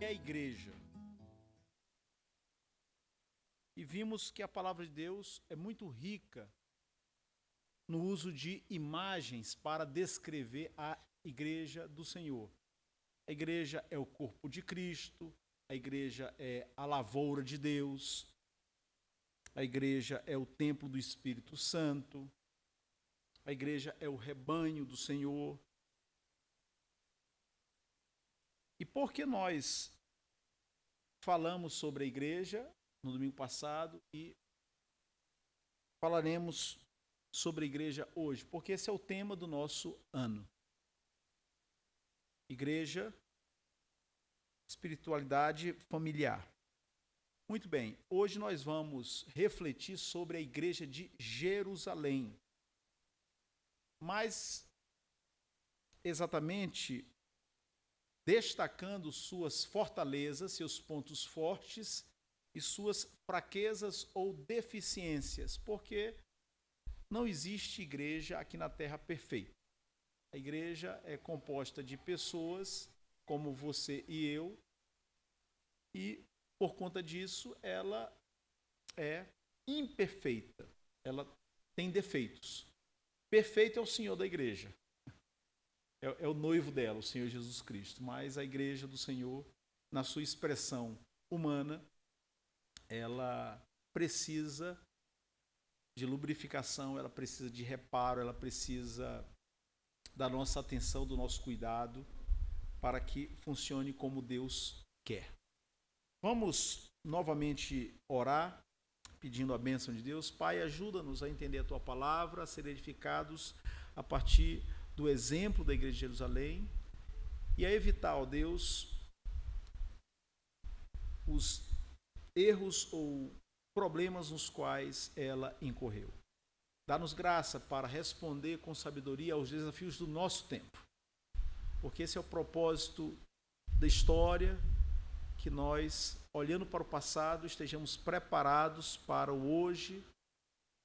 a igreja? E vimos que a palavra de Deus é muito rica no uso de imagens para descrever a igreja do Senhor. A igreja é o corpo de Cristo, a igreja é a lavoura de Deus, a igreja é o templo do Espírito Santo, a igreja é o rebanho do Senhor. E por que nós falamos sobre a igreja no domingo passado e falaremos sobre a igreja hoje? Porque esse é o tema do nosso ano. Igreja, espiritualidade familiar. Muito bem, hoje nós vamos refletir sobre a igreja de Jerusalém. Mas, exatamente, destacando suas fortalezas, seus pontos fortes e suas fraquezas ou deficiências, porque não existe igreja aqui na Terra perfeita. A igreja é composta de pessoas como você e eu, e por conta disso ela é imperfeita, ela tem defeitos. Perfeito é o Senhor da igreja, é o noivo dela, o Senhor Jesus Cristo, mas a igreja do Senhor, na sua expressão humana, ela precisa de lubrificação, ela precisa de reparo, ela precisa da nossa atenção, do nosso cuidado, para que funcione como Deus quer. Vamos novamente orar, pedindo a bênção de Deus. Pai, ajuda-nos a entender a Tua palavra, a ser edificados a partir do exemplo da Igreja de Jerusalém e a evitar, ó Deus, os erros ou problemas nos quais ela incorreu. Dá-nos graça para responder com sabedoria aos desafios do nosso tempo, porque esse é o propósito da história, que nós, olhando para o passado, estejamos preparados para o hoje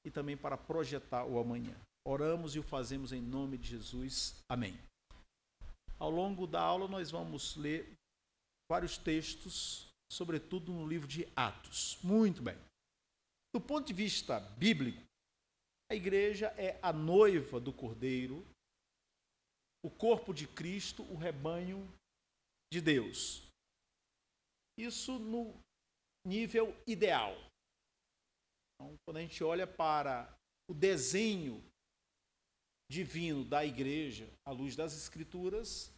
e também para projetar o amanhã. Oramos e o fazemos em nome de Jesus. Amém. Ao longo da aula nós vamos ler vários textos, sobretudo no livro de Atos. Muito bem. Do ponto de vista bíblico, a igreja é a noiva do Cordeiro, o corpo de Cristo, o rebanho de Deus. Isso no nível ideal. Então, quando a gente olha para o desenho divino da igreja, à luz das Escrituras,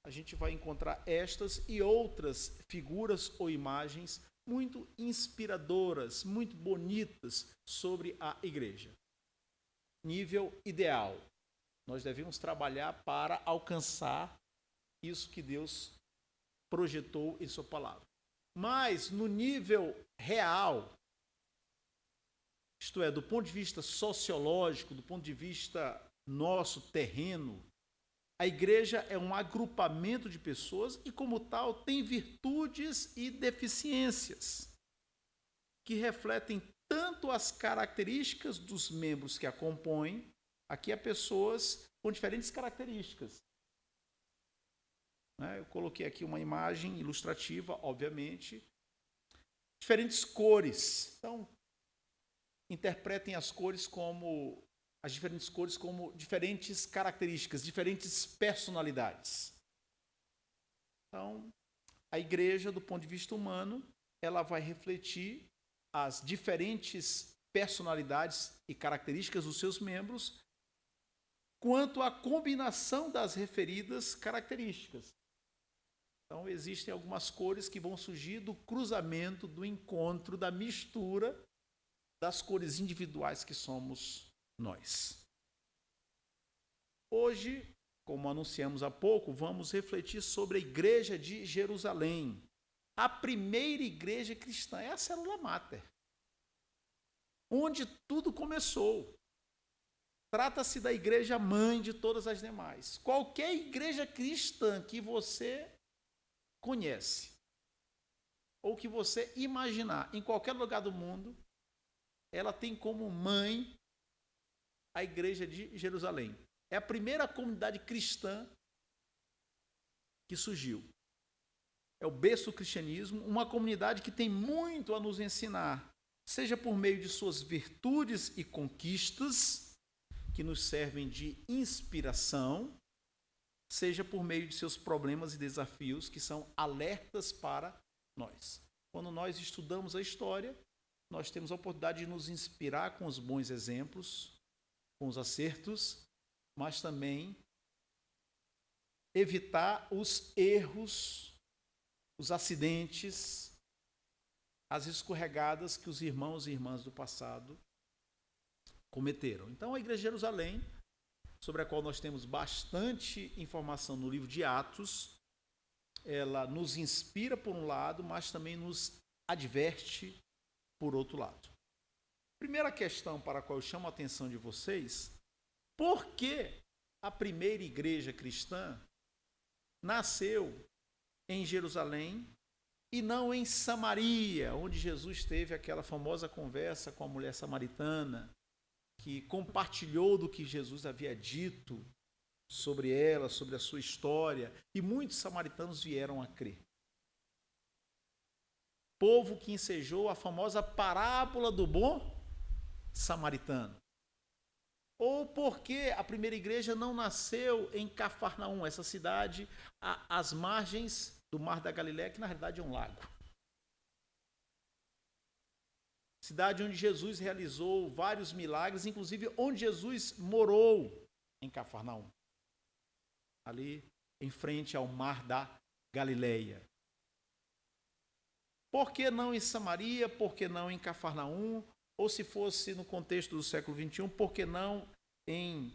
a gente vai encontrar estas e outras figuras ou imagens muito inspiradoras, muito bonitas sobre a igreja. Nível ideal. Nós devemos trabalhar para alcançar isso que Deus projetou em sua palavra. Mas no nível real, isto é, do ponto de vista sociológico, do ponto de vista nosso terreno, a igreja é um agrupamento de pessoas e, como tal, tem virtudes e deficiências que refletem tanto as características dos membros que a compõem. Aqui há pessoas com diferentes características. Eu coloquei aqui uma imagem ilustrativa, obviamente. Diferentes cores. Então, interpretem as diferentes cores como diferentes características, diferentes personalidades. Então, a igreja, do ponto de vista humano, ela vai refletir as diferentes personalidades e características dos seus membros quanto à combinação das referidas características. Então, existem algumas cores que vão surgir do cruzamento, do encontro, da mistura das cores individuais que somos nós. Hoje, como anunciamos há pouco, vamos refletir sobre a igreja de Jerusalém. A primeira igreja cristã é a célula máter, onde tudo começou. Trata-se da igreja mãe de todas as demais. Qualquer igreja cristã que você conhece, ou que você imaginar, em qualquer lugar do mundo, ela tem como mãe a igreja de Jerusalém. É a primeira comunidade cristã que surgiu. é o berço do cristianismo, uma comunidade que tem muito a nos ensinar, seja por meio de suas virtudes e conquistas, que nos servem de inspiração, seja por meio de seus problemas e desafios, que são alertas para nós. Quando nós estudamos a história, nós temos a oportunidade de nos inspirar com os bons exemplos, com os acertos, mas também evitar os erros, os acidentes, as escorregadas que os irmãos e irmãs do passado cometeram. Então, a Igreja de Jerusalém, sobre a qual nós temos bastante informação no livro de Atos, ela nos inspira por um lado, mas também nos adverte por outro lado. Primeira questão para a qual eu chamo a atenção de vocês: por que a primeira igreja cristã nasceu em Jerusalém e não em Samaria, onde Jesus teve aquela famosa conversa com a mulher samaritana, que compartilhou do que Jesus havia dito sobre ela, sobre a sua história, e muitos samaritanos vieram a crer. Povo que ensejou a famosa parábola do bom samaritano. Ou porque a primeira igreja não nasceu em Cafarnaum, essa cidade às margens do Mar da Galileia, que na realidade é um lago. Cidade onde Jesus realizou vários milagres, inclusive onde Jesus morou, em Cafarnaum, ali em frente ao Mar da Galileia. Por que não em Samaria? Por que não em Cafarnaum? Ou se fosse no contexto do século XXI, por que não em...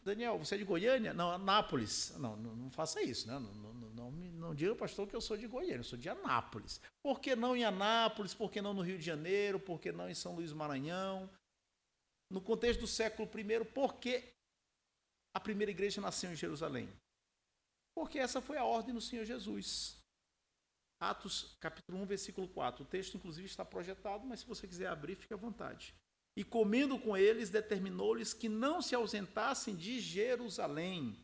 Daniel, você é de Goiânia? Não, Anápolis. Não faça isso, né? Não diga, pastor, que eu sou de Goiânia, eu sou de Anápolis. Por que não em Anápolis? Por que não no Rio de Janeiro? Por que não em São Luís do Maranhão? No contexto do século I, por que a primeira igreja nasceu em Jerusalém? Porque essa foi a ordem do Senhor Jesus. Atos, capítulo 1, versículo 4. O texto, inclusive, está projetado, mas se você quiser abrir, fique à vontade. E comendo com eles, determinou-lhes que não se ausentassem de Jerusalém,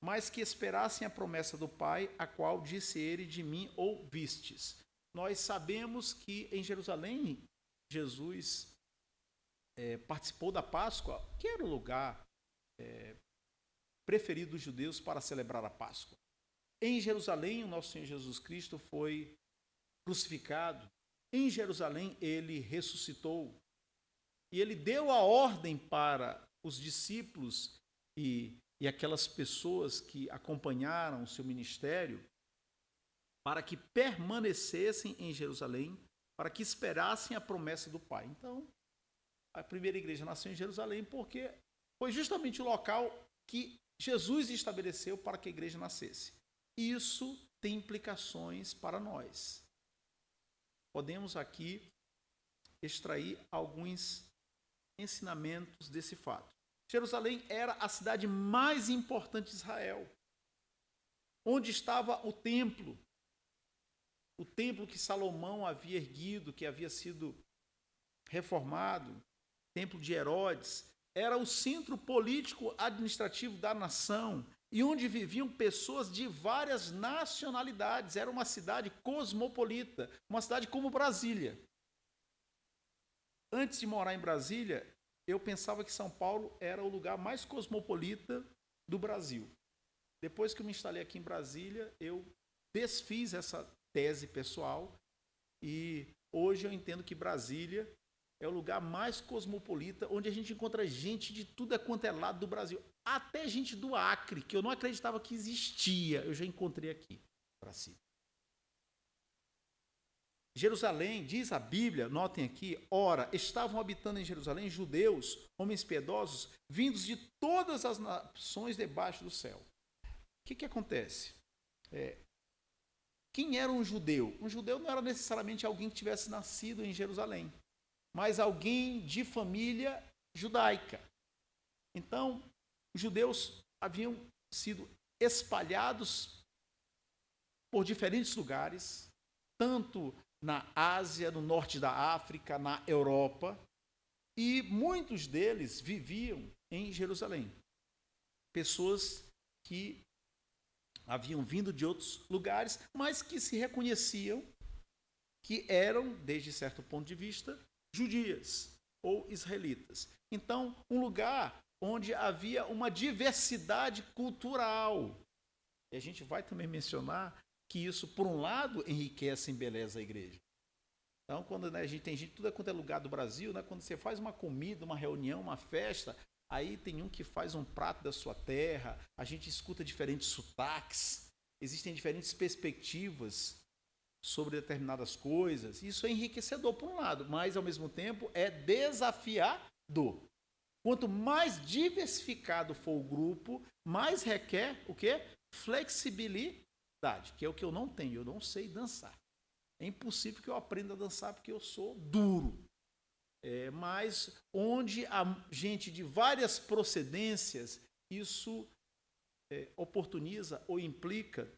mas que esperassem a promessa do Pai, a qual disse ele: de mim ouvistes. Nós sabemos que em Jerusalém, Jesus participou da Páscoa, que era o lugar preferido dos judeus para celebrar a Páscoa. Em Jerusalém, o nosso Senhor Jesus Cristo foi crucificado. Em Jerusalém, ele ressuscitou. E ele deu a ordem para os discípulos e aquelas pessoas que acompanharam o seu ministério para que permanecessem em Jerusalém, para que esperassem a promessa do Pai. Então, a primeira igreja nasceu em Jerusalém porque foi justamente o local que Jesus estabeleceu para que a igreja nascesse. Isso tem implicações para nós. Podemos aqui extrair alguns ensinamentos desse fato. Jerusalém era a cidade mais importante de Israel, onde estava o templo que Salomão havia erguido, que havia sido reformado, templo de Herodes, era o centro político administrativo da nação, e onde viviam pessoas de várias nacionalidades. Era uma cidade cosmopolita, uma cidade como Brasília. Antes de morar em Brasília, eu pensava que São Paulo era o lugar mais cosmopolita do Brasil. Depois que eu me instalei aqui em Brasília, eu desfiz essa tese pessoal e hoje eu entendo que Brasília é o lugar mais cosmopolita, onde a gente encontra gente de tudo quanto é lado do Brasil. Até gente do Acre, que eu não acreditava que existia, eu já encontrei aqui, Brasília. Jerusalém, diz a Bíblia, notem aqui, ora, estavam habitando em Jerusalém judeus, homens piedosos, vindos de todas as nações debaixo do céu. O que acontece? Quem era um judeu? Um judeu não era necessariamente alguém que tivesse nascido em Jerusalém, mas alguém de família judaica. Então, os judeus haviam sido espalhados por diferentes lugares, tanto na Ásia, no norte da África, na Europa, e muitos deles viviam em Jerusalém. Pessoas que haviam vindo de outros lugares, mas que se reconheciam que eram, desde certo ponto de vista, judias ou israelitas. Então, um lugar onde havia uma diversidade cultural. E a gente vai também mencionar que isso, por um lado, enriquece e embeleza a igreja. Então, quando, né, a gente tem gente tudo quanto é lugar do Brasil, né, quando você faz uma comida, uma reunião, uma festa, aí tem um que faz um prato da sua terra, a gente escuta diferentes sotaques, existem diferentes perspectivas sobre determinadas coisas. Isso é enriquecedor por um lado, mas ao mesmo tempo é desafiador. Quanto mais diversificado for o grupo, mais requer o quê? Flexibilidade, que é o que eu não tenho, eu não sei dançar. É impossível que eu aprenda a dançar porque eu sou duro. Mas onde há gente de várias procedências, isso oportuniza ou implica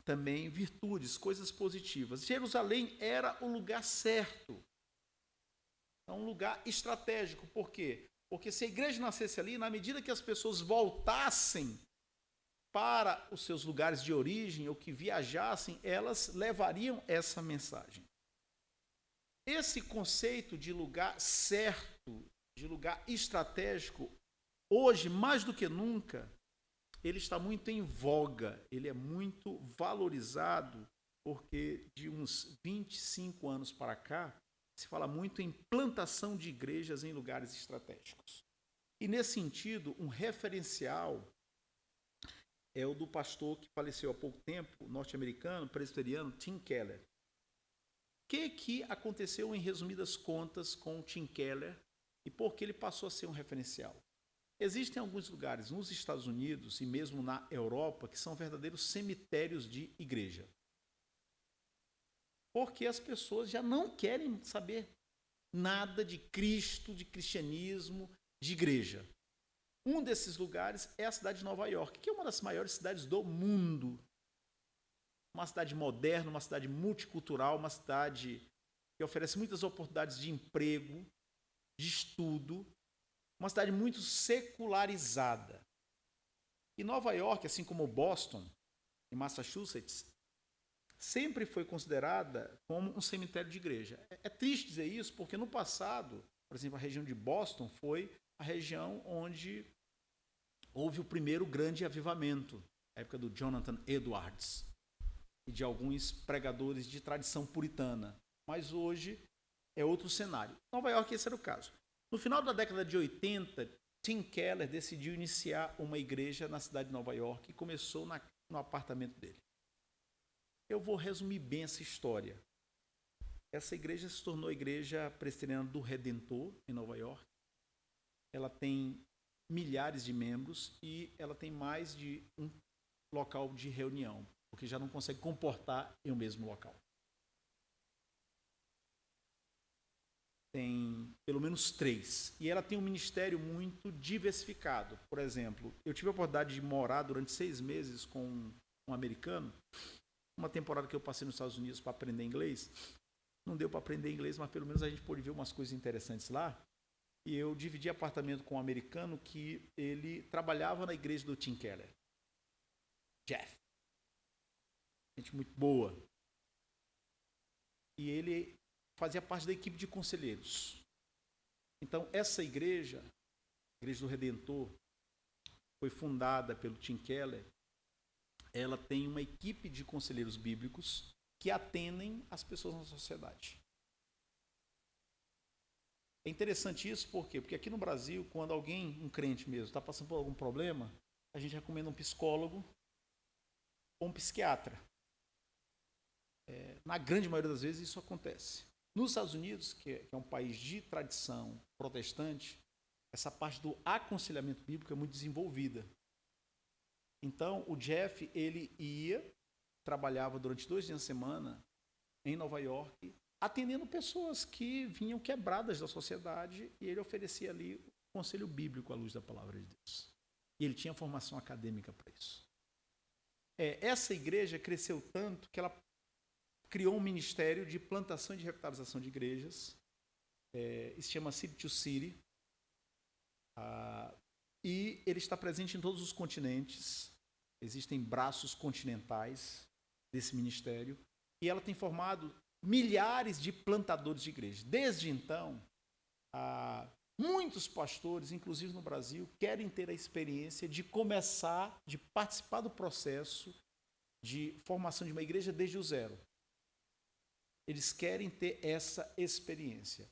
também virtudes, coisas positivas. Jerusalém era o lugar certo. É um lugar estratégico. Por quê? Porque se a igreja nascesse ali, na medida que as pessoas voltassem para os seus lugares de origem ou que viajassem, elas levariam essa mensagem. Esse conceito de lugar certo, de lugar estratégico, hoje, mais do que nunca, ele está muito em voga, ele é muito valorizado, porque de uns 25 anos para cá, se fala muito em plantação de igrejas em lugares estratégicos. E nesse sentido, um referencial é o do pastor que faleceu há pouco tempo, norte-americano, presbiteriano, Tim Keller. O que aconteceu em resumidas contas com o Tim Keller e por que ele passou a ser um referencial? Existem alguns lugares nos Estados Unidos e mesmo na Europa que são verdadeiros cemitérios de igreja. Porque as pessoas já não querem saber nada de Cristo, de cristianismo, de igreja. Um desses lugares é a cidade de Nova York, que é uma das maiores cidades do mundo. Uma cidade moderna, uma cidade multicultural, uma cidade que oferece muitas oportunidades de emprego, de estudo, uma cidade muito secularizada. E Nova York, assim como Boston, em Massachusetts, sempre foi considerada como um cemitério de igreja. É triste dizer isso, porque no passado, por exemplo, a região de Boston foi a região onde houve o primeiro grande avivamento, a época do Jonathan Edwards e de alguns pregadores de tradição puritana. Mas hoje é outro cenário. Nova York, esse era o caso. No final da década de 80, Tim Keller decidiu iniciar uma igreja na cidade de Nova York e começou no apartamento dele. Eu vou resumir bem essa história. Essa igreja se tornou a igreja presbiteriana do Redentor, em Nova York. Ela tem milhares de membros e ela tem mais de um local de reunião, porque já não consegue comportar em um mesmo local. Tem pelo menos 3. E ela tem um ministério muito diversificado. Por exemplo, eu tive a oportunidade de morar durante 6 meses com um americano, uma temporada que eu passei nos Estados Unidos para aprender inglês. Não deu para aprender inglês, mas pelo menos a gente pôde ver umas coisas interessantes lá. E eu dividi apartamento com um americano que ele trabalhava na igreja do Tim Keller. Jeff. Gente muito boa. E ele fazia parte da equipe de conselheiros. Então, essa igreja, a Igreja do Redentor, foi fundada pelo Tim Keller. Ela tem uma equipe de conselheiros bíblicos que atendem as pessoas na sociedade. É interessante isso, por quê? Porque aqui no Brasil, quando alguém, um crente mesmo, está passando por algum problema, a gente recomenda um psicólogo ou um psiquiatra. Na grande maioria das vezes isso acontece. Nos Estados Unidos, que é um país de tradição protestante, essa parte do aconselhamento bíblico é muito desenvolvida. Então, o Jeff, ele trabalhava durante 2 dias na semana em Nova York, atendendo pessoas que vinham quebradas da sociedade, e ele oferecia ali o conselho bíblico à luz da palavra de Deus. E ele tinha formação acadêmica para isso. Essa igreja cresceu tanto que ela criou um ministério de plantação e de revitalização de igrejas. Isso se chama City to City. E ele está presente em todos os continentes. existem braços continentais desse ministério, e ela tem formado milhares de plantadores de igreja. Desde então, muitos pastores, inclusive no Brasil, querem ter a experiência de começar, de participar do processo de formação de uma igreja desde o zero. Eles querem ter essa experiência.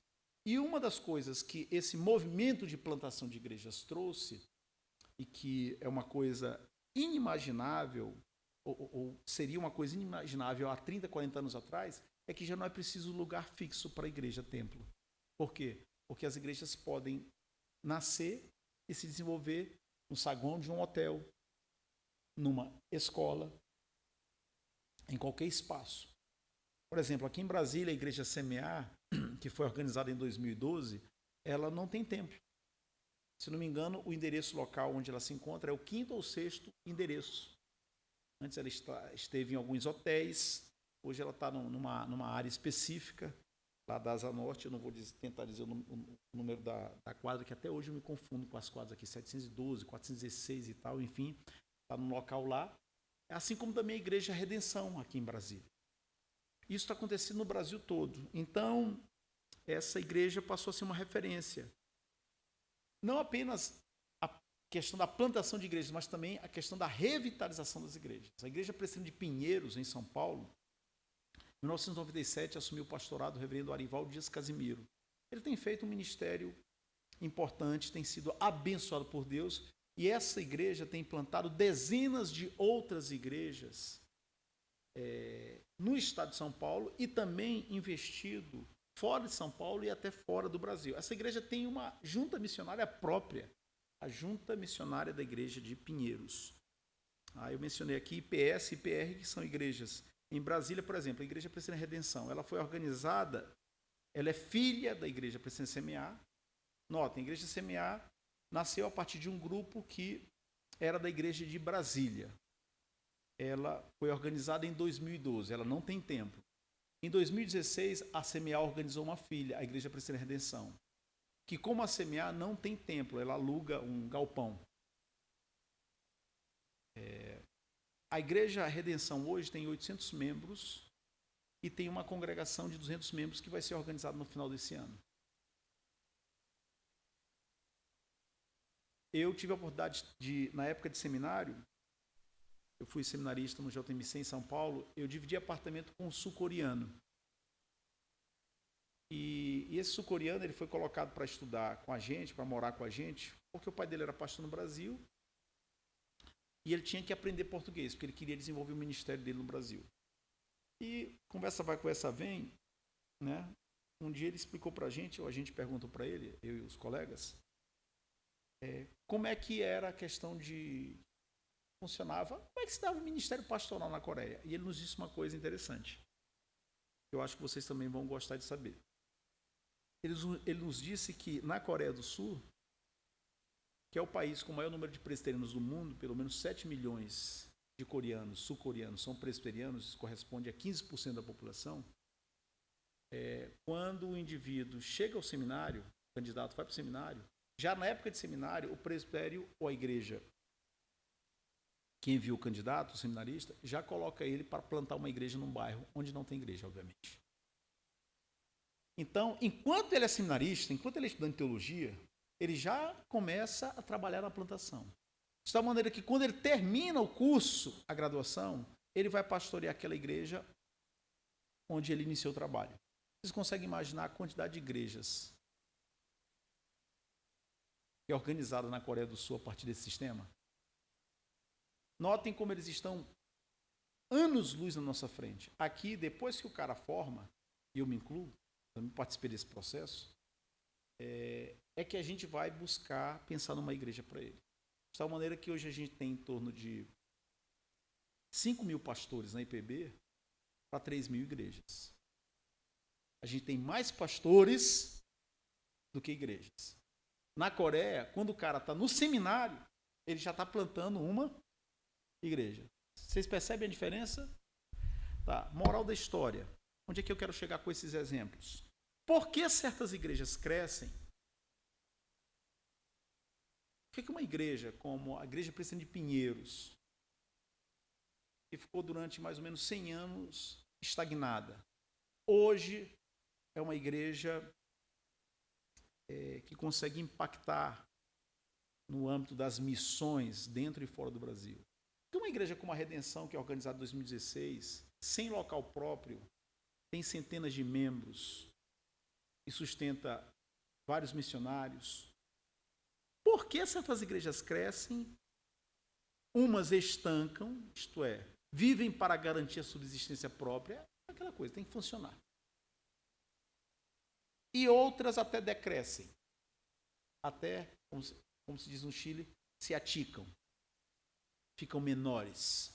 E uma das coisas que esse movimento de plantação de igrejas trouxe, e que é uma coisa inimaginável, ou seria uma coisa inimaginável há 30, 40 anos atrás, é que já não é preciso lugar fixo para a igreja, templo. Por quê? Porque as igrejas podem nascer e se desenvolver no saguão de um hotel, numa escola, em qualquer espaço. Por exemplo, aqui em Brasília, a Igreja Semear, que foi organizada em 2012, ela não tem templo. Se não me engano, o endereço local onde ela se encontra é o 5º ou 6º endereço. Antes ela esteve em alguns hotéis, hoje ela está numa área específica, lá da Asa Norte. Eu não vou tentar dizer o número da quadra, que até hoje eu me confundo com as quadras aqui, 712, 416 e tal, enfim, está num local lá. Assim como também a Igreja Redenção aqui em Brasília. Isso está acontecendo no Brasil todo. Então, essa igreja passou a ser uma referência. Não apenas a questão da plantação de igrejas, mas também a questão da revitalização das igrejas. A Igreja Presbiteriana de Pinheiros, em São Paulo, em 1997, assumiu o pastorado o reverendo Arivaldo Dias Casimiro. Ele tem feito um ministério importante, tem sido abençoado por Deus, e essa igreja tem plantado dezenas de outras igrejas no estado de São Paulo e também investido fora de São Paulo e até fora do Brasil. Essa igreja tem uma junta missionária própria, a Junta Missionária da Igreja de Pinheiros. Eu mencionei aqui IPS e IPR, que são igrejas. Em Brasília, por exemplo, a Igreja Presbiteriana Redenção, ela foi organizada, ela é filha da Igreja Presbiteriana Semear. Notem, a Igreja Semear nasceu a partir de um grupo que era da Igreja de Brasília. Ela foi organizada em 2012, ela não tem templo. Em 2016, a Semear organizou uma filha, a Igreja Presbiteriana Redenção, que, como a Semear, não tem templo, ela aluga um galpão. A Igreja Redenção hoje tem 800 membros e tem uma congregação de 200 membros que vai ser organizada no final desse ano. Eu tive a oportunidade de, na época de seminário, eu fui seminarista no JMC em São Paulo, eu dividi apartamento com um sul-coreano. E esse sul-coreano, ele foi colocado para estudar com a gente, para morar com a gente, porque o pai dele era pastor no Brasil e ele tinha que aprender português, porque ele queria desenvolver o ministério dele no Brasil. E conversa vai, conversa vem, né? Um dia ele explicou para a gente, ou a gente perguntou para ele, eu e os colegas, como é que era a questão de... funcionava, como é que se dava o ministério pastoral na Coreia? E ele nos disse uma coisa interessante, que eu acho que vocês também vão gostar de saber. Ele nos disse que na Coreia do Sul, que é o país com o maior número de presbiterianos do mundo, pelo menos 7 milhões de coreanos, sul-coreanos, são presbiterianos, isso corresponde a 15% da população. Quando o indivíduo chega ao seminário, o candidato vai para o seminário, já na época de seminário, o presbitério ou a igreja que envia o candidato, o seminarista, já coloca ele para plantar uma igreja num bairro onde não tem igreja, obviamente. Então, enquanto ele é seminarista, enquanto ele é estudante de teologia, ele já começa a trabalhar na plantação. De tal maneira que quando ele termina o curso, a graduação, ele vai pastorear aquela igreja onde ele iniciou o trabalho. Vocês conseguem imaginar a quantidade de igrejas que é organizada na Coreia do Sul a partir desse sistema? Notem como eles estão anos-luz na nossa frente. Aqui, depois que o cara forma, e eu me incluo, também participei desse processo, é que a gente vai buscar pensar numa igreja para ele. De tal maneira que hoje a gente tem em torno de 5 mil pastores na IPB para 3 mil igrejas. A gente tem mais pastores do que igrejas. Na Coreia, quando o cara está no seminário, ele já está plantando uma igreja. Vocês percebem a diferença? Tá. Moral da história. Onde é que eu quero chegar com esses exemplos? Por que certas igrejas crescem? Por que uma igreja como a Igreja Presbiteriana de Pinheiros, e ficou durante mais ou menos 100 anos estagnada. Hoje é uma igreja que consegue impactar no âmbito das missões dentro e fora do Brasil. Então, uma igreja como a Redenção, que é organizada em 2016, sem local próprio, tem centenas de membros e sustenta vários missionários. Por que certas igrejas crescem? Umas estancam, isto é, vivem para garantir a subsistência própria, aquela coisa, tem que funcionar. E outras até decrescem, até, como se diz no Chile, se aticam, ficam menores.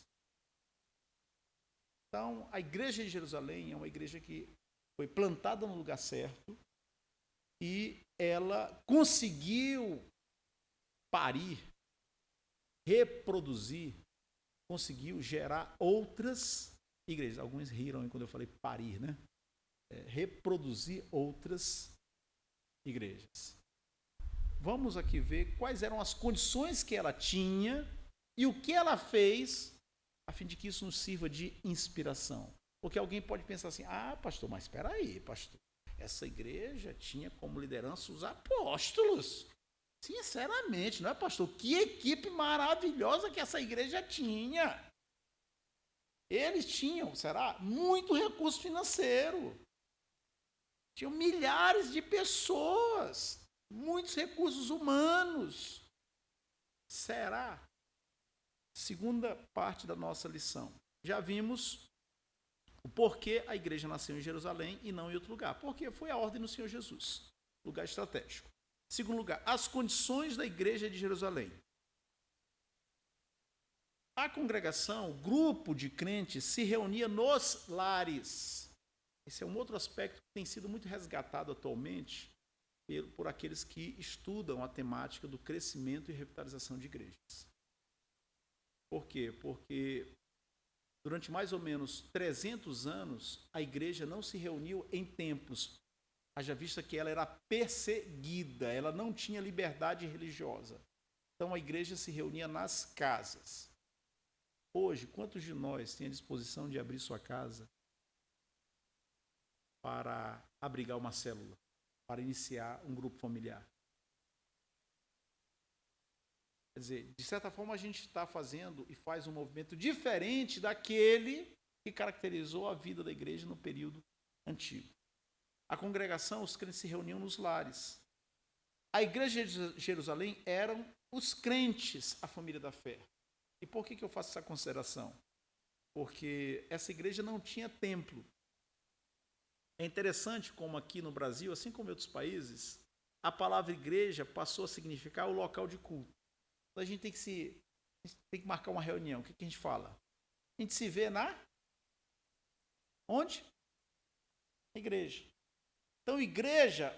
Então, a igreja de Jerusalém é uma igreja que foi plantada no lugar certo e ela conseguiu parir, reproduzir, conseguiu gerar outras igrejas. Alguns riram quando eu falei parir, né? Reproduzir outras igrejas. Vamos aqui ver quais eram as condições que ela tinha e o que ela fez a fim de que isso nos sirva de inspiração. Porque alguém pode pensar assim, pastor, mas espera aí, pastor, essa igreja tinha como liderança os apóstolos. Sinceramente, não é, pastor? Que equipe maravilhosa que essa igreja tinha. Eles tinham, será? Muito recurso financeiro. Tinham milhares de pessoas, muitos recursos humanos. Será? Segunda parte da nossa lição. Já vimos o porquê a igreja nasceu em Jerusalém e não em outro lugar. Porque foi a ordem do Senhor Jesus, lugar estratégico. Segundo lugar, as condições da igreja de Jerusalém. A congregação, o grupo de crentes, se reunia nos lares. Esse é um outro aspecto que tem sido muito resgatado atualmente por aqueles que estudam a temática do crescimento e revitalização de igrejas. Por quê? Porque durante mais ou menos 300 anos, a igreja não se reuniu em templos, haja vista que ela era perseguida, ela não tinha liberdade religiosa. Então a igreja se reunia nas casas. Hoje, quantos de nós têm a disposição de abrir sua casa para abrigar uma célula, para iniciar um grupo familiar? Quer dizer, de certa forma a gente está fazendo e faz um movimento diferente daquele que caracterizou a vida da igreja no período antigo. A congregação, os crentes se reuniam nos lares. A igreja de Jerusalém eram os crentes, a família da fé. E por que eu faço essa consideração? Porque essa igreja não tinha templo. É interessante como aqui no Brasil, assim como em outros países, a palavra igreja passou a significar o local de culto. Então a gente tem que marcar uma reunião. O que a gente fala? A gente se vê onde? Na igreja. Então, igreja,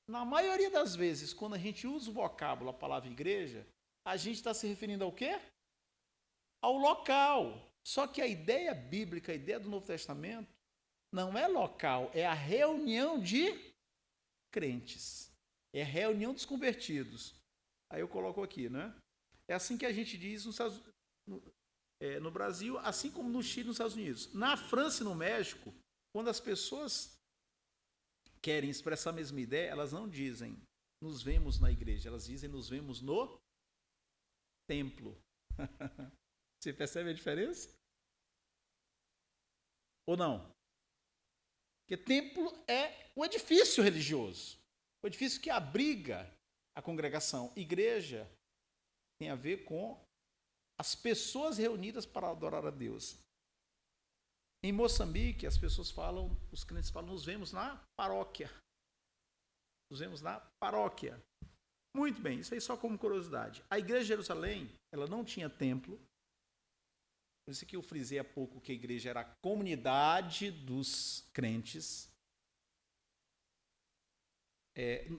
na maioria das vezes, quando a gente usa o vocábulo, a palavra igreja, a gente está se referindo ao quê? Ao local. Só que a ideia bíblica, a ideia do Novo Testamento, não é local, é a reunião de crentes. É a reunião dos convertidos. Aí eu coloco aqui, né? É assim que a gente diz no Brasil, assim como no Chile e nos Estados Unidos. Na França e no México, quando as pessoas querem expressar a mesma ideia, elas não dizem nos vemos na igreja, elas dizem nos vemos no templo. Você percebe a diferença? Ou não? Porque templo é o edifício religioso, o edifício que abriga a congregação. Igreja tem a ver com as pessoas reunidas para adorar a Deus. Em Moçambique, as pessoas falam, os crentes falam, nos vemos na paróquia. Nos vemos na paróquia. Muito bem, isso aí só como curiosidade. A igreja de Jerusalém, ela não tinha templo. Por isso que eu frisei há pouco que a igreja era a comunidade dos crentes.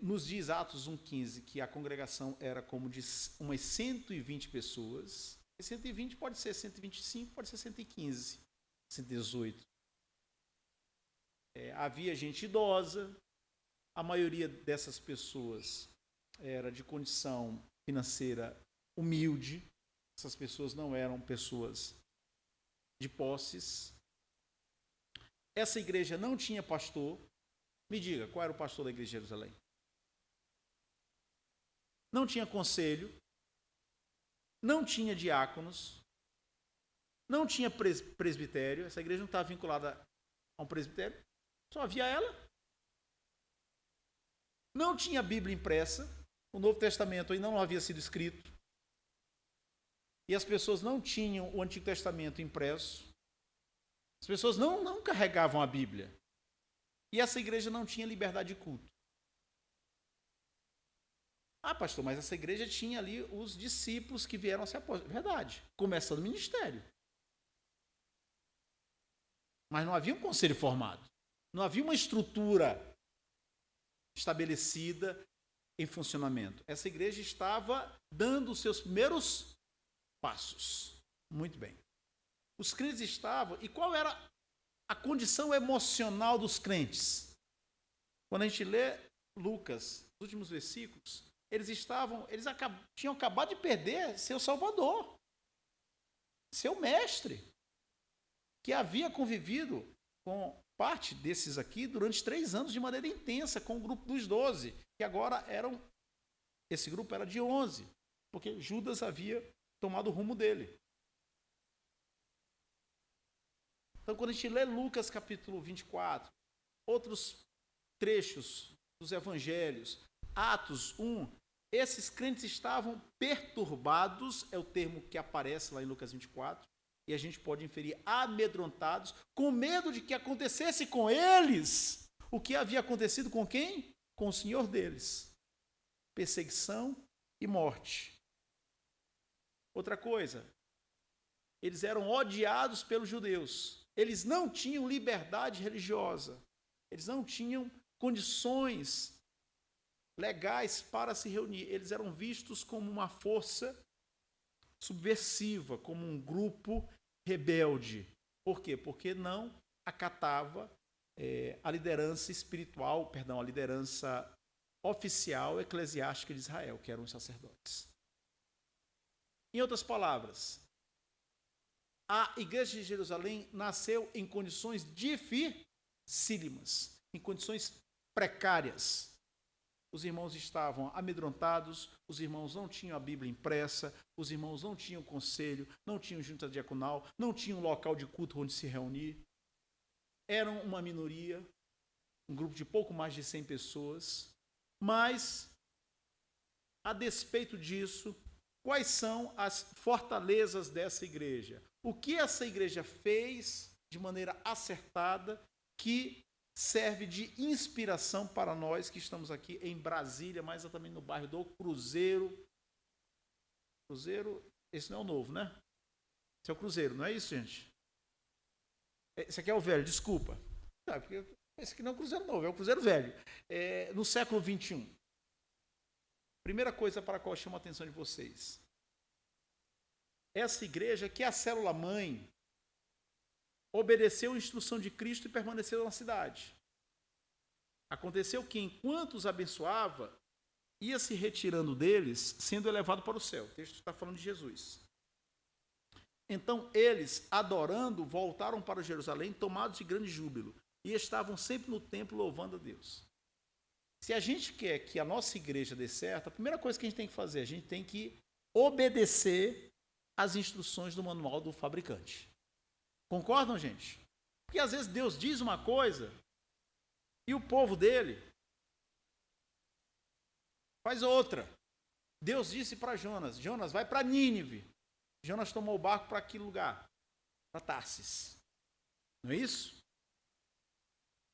Nos diz Atos 1,15 que a congregação era como de umas 120 pessoas. E 120 pode ser 125, pode ser 115. 118. Havia gente idosa, a maioria dessas pessoas era de condição financeira humilde, essas pessoas não eram pessoas de posses. Essa igreja não tinha pastor. Me diga, qual era o pastor da igreja de Jerusalém? Não tinha conselho, não tinha diáconos, não tinha presbitério. Essa igreja não estava vinculada a um presbitério, só havia ela. Não tinha Bíblia impressa, o Novo Testamento ainda não havia sido escrito, e as pessoas não tinham o Antigo Testamento impresso, as pessoas não carregavam a Bíblia, e essa igreja não tinha liberdade de culto. Ah, pastor, mas essa igreja tinha ali os discípulos que vieram a ser apóstolos. Verdade, começando o ministério. Mas não havia um conselho formado, não havia uma estrutura estabelecida em funcionamento. Essa igreja estava dando os seus primeiros passos. Muito bem. Os crentes estavam... E qual era a condição emocional dos crentes? Quando a gente lê Lucas, os últimos versículos, tinham acabado de perder seu Salvador, seu mestre, que havia convivido com parte desses aqui durante 3 anos de maneira intensa com o grupo dos 12, que agora esse grupo era de 11, porque Judas havia tomado o rumo dele. Então, quando a gente lê Lucas capítulo 24, outros trechos dos evangelhos, Atos 1, esses crentes estavam perturbados, é o termo que aparece lá em Lucas 24, e a gente pode inferir amedrontados, com medo de que acontecesse com eles o que havia acontecido com quem? Com o Senhor deles. Perseguição e morte. Outra coisa, eles eram odiados pelos judeus. Eles não tinham liberdade religiosa. Eles não tinham condições legais para se reunir. Eles eram vistos como uma força subversiva, como um grupo rebelde. Por quê? Porque não acatava a liderança espiritual, a liderança oficial eclesiástica de Israel, que eram os sacerdotes. Em outras palavras, a igreja de Jerusalém nasceu em condições dificílimas, em condições precárias. Os irmãos estavam amedrontados, os irmãos não tinham a Bíblia impressa, os irmãos não tinham conselho, não tinham junta diaconal, não tinham local de culto onde se reunir. Eram uma minoria, um grupo de pouco mais de 100 pessoas, mas, a despeito disso, quais são as fortalezas dessa igreja? O que essa igreja fez de maneira acertada que serve de inspiração para nós que estamos aqui em Brasília, mais exatamente no bairro do Cruzeiro. Cruzeiro, esse não é o novo, né? Esse é o Cruzeiro, não é isso, gente? Esse aqui é o velho, desculpa. Não, porque esse aqui não é o Cruzeiro novo, é o Cruzeiro velho. No século XXI. Primeira coisa para a qual eu chamo a atenção de vocês. Essa igreja, que é a célula-mãe, obedeceu a instrução de Cristo e permaneceu na cidade. Aconteceu que, enquanto os abençoava, ia se retirando deles, sendo elevado para o céu. O texto está falando de Jesus. Então, eles, adorando, voltaram para Jerusalém, tomados de grande júbilo, e estavam sempre no templo louvando a Deus. Se a gente quer que a nossa igreja dê certo, a primeira coisa que a gente tem que fazer, a gente tem que obedecer às instruções do manual do fabricante. Concordam, gente? Porque às vezes Deus diz uma coisa e o povo dele faz outra. Deus disse para Jonas, Jonas, vai para Nínive. Jonas tomou o barco para aquele lugar, para Tarsis. Não é isso?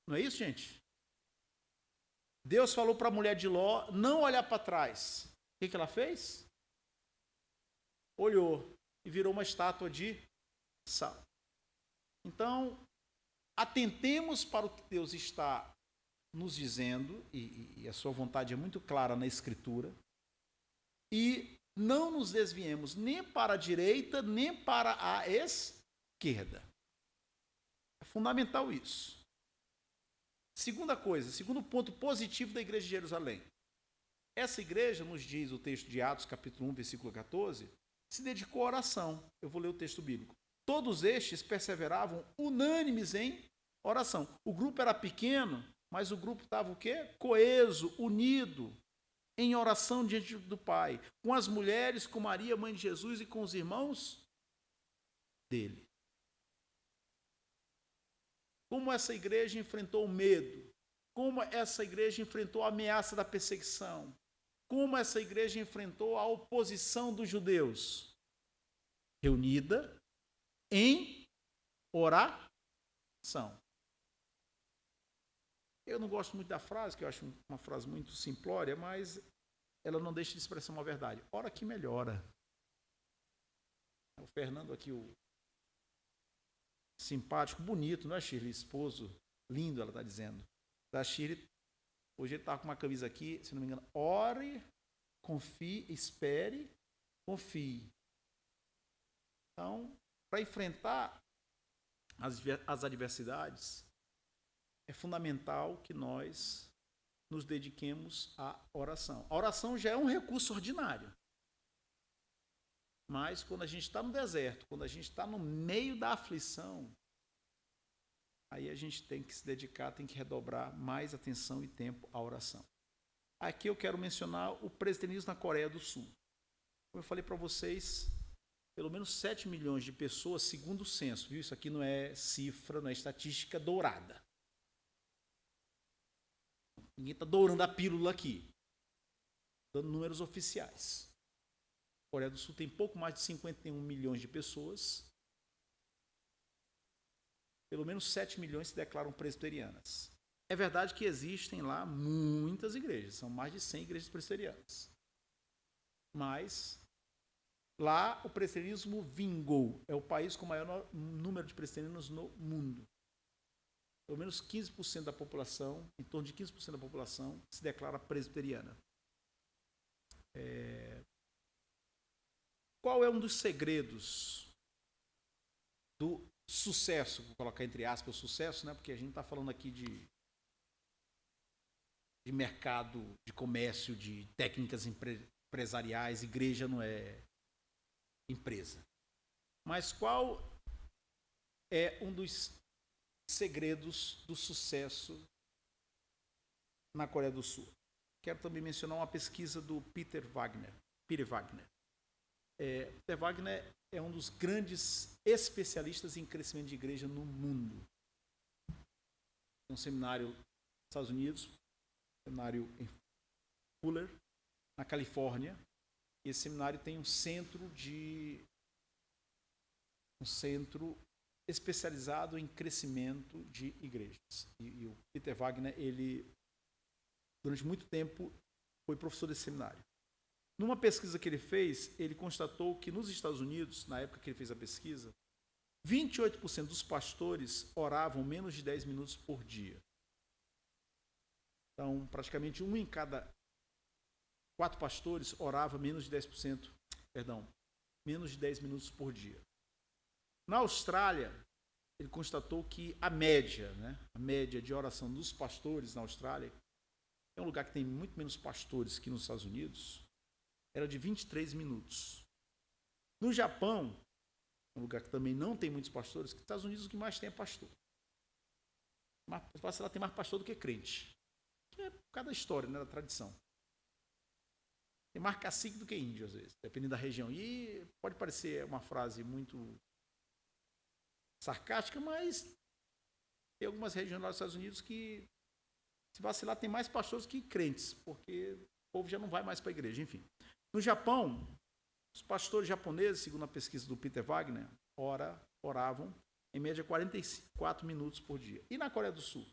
Não é isso, gente? Deus falou para a mulher de Ló não olhar para trás. O que ela fez? Olhou e virou uma estátua de sal. Então, atentemos para o que Deus está nos dizendo, e a sua vontade é muito clara na Escritura, e não nos desviemos nem para a direita, nem para a esquerda. É fundamental isso. Segunda coisa, segundo ponto positivo da igreja de Jerusalém. Essa igreja, nos diz o texto de Atos, capítulo 1, versículo 14, se dedicou à oração. Eu vou ler o texto bíblico. Todos estes perseveravam unânimes em oração. O grupo era pequeno, mas o grupo estava o quê? Coeso, unido, em oração diante do Pai, com as mulheres, com Maria, mãe de Jesus, e com os irmãos dele. Como essa igreja enfrentou o medo, como essa igreja enfrentou a ameaça da perseguição, como essa igreja enfrentou a oposição dos judeus, reunida em oração. Eu não gosto muito da frase, que eu acho uma frase muito simplória, mas ela não deixa de expressar uma verdade. Ora que melhora. O Fernando aqui, o simpático, bonito, não é, Shirley? Esposo, lindo, ela está dizendo. Da Shirley, hoje ele está com uma camisa aqui, se não me engano, ore, confie, espere, confie. Então, para enfrentar as adversidades, é fundamental que nós nos dediquemos à oração. A oração já é um recurso ordinário. Mas quando a gente está no deserto, quando a gente está no meio da aflição, aí a gente tem que se dedicar, tem que redobrar mais atenção e tempo à oração. Aqui eu quero mencionar o presbiterianismo na Coreia do Sul. Como eu falei para vocês, pelo menos 7 milhões de pessoas, segundo o censo, viu? Isso aqui não é cifra, não é estatística dourada. Ninguém está dourando a pílula aqui, dando números oficiais. A Coreia do Sul tem pouco mais de 51 milhões de pessoas. Pelo menos 7 milhões se declaram presbiterianas. É verdade que existem lá muitas igrejas, são mais de 100 igrejas presbiterianas. Mas lá o presbiterianismo vingou, é o país com o maior número de presbiterianos no mundo. Pelo menos 15% da população, em torno de 15% da população, se declara presbiteriana. Qual é um dos segredos do sucesso, vou colocar entre aspas o sucesso, né? Porque a gente está falando aqui de mercado, de comércio, de técnicas empresariais, igreja não é empresa. Mas qual é um dos segredos do sucesso na Coreia do Sul? Quero também mencionar uma pesquisa do Peter Wagner. Peter Wagner é um dos grandes especialistas em crescimento de igreja no mundo. Tem um seminário nos Estados Unidos, um seminário em Fuller, na Califórnia. E esse seminário tem um centro especializado em crescimento de igrejas. E o Peter Wagner, ele, durante muito tempo, foi professor desse seminário. Numa pesquisa que ele fez, ele constatou que nos Estados Unidos, na época que ele fez a pesquisa, 28% dos pastores oravam menos de 10 minutos por dia. Então, praticamente um em cada 4 pastores orava menos de 10 minutos por dia. Na Austrália, ele constatou que a média de oração dos pastores na Austrália, é um lugar que tem muito menos pastores que nos Estados Unidos, era de 23 minutos. No Japão, um lugar que também não tem muitos pastores, que nos Estados Unidos o que mais tem é pastor. Mas ela tem mais pastor do que crente. Que é por causa da história, né, da tradição. Tem mais cacique do que índio, às vezes, dependendo da região. E pode parecer uma frase muito sarcástica, mas tem algumas regiões lá dos Estados Unidos que, se vacilar, tem mais pastores que crentes, porque o povo já não vai mais para a igreja, enfim. No Japão, os pastores japoneses, segundo a pesquisa do Peter Wagner, oravam em média 44 minutos por dia. E na Coreia do Sul?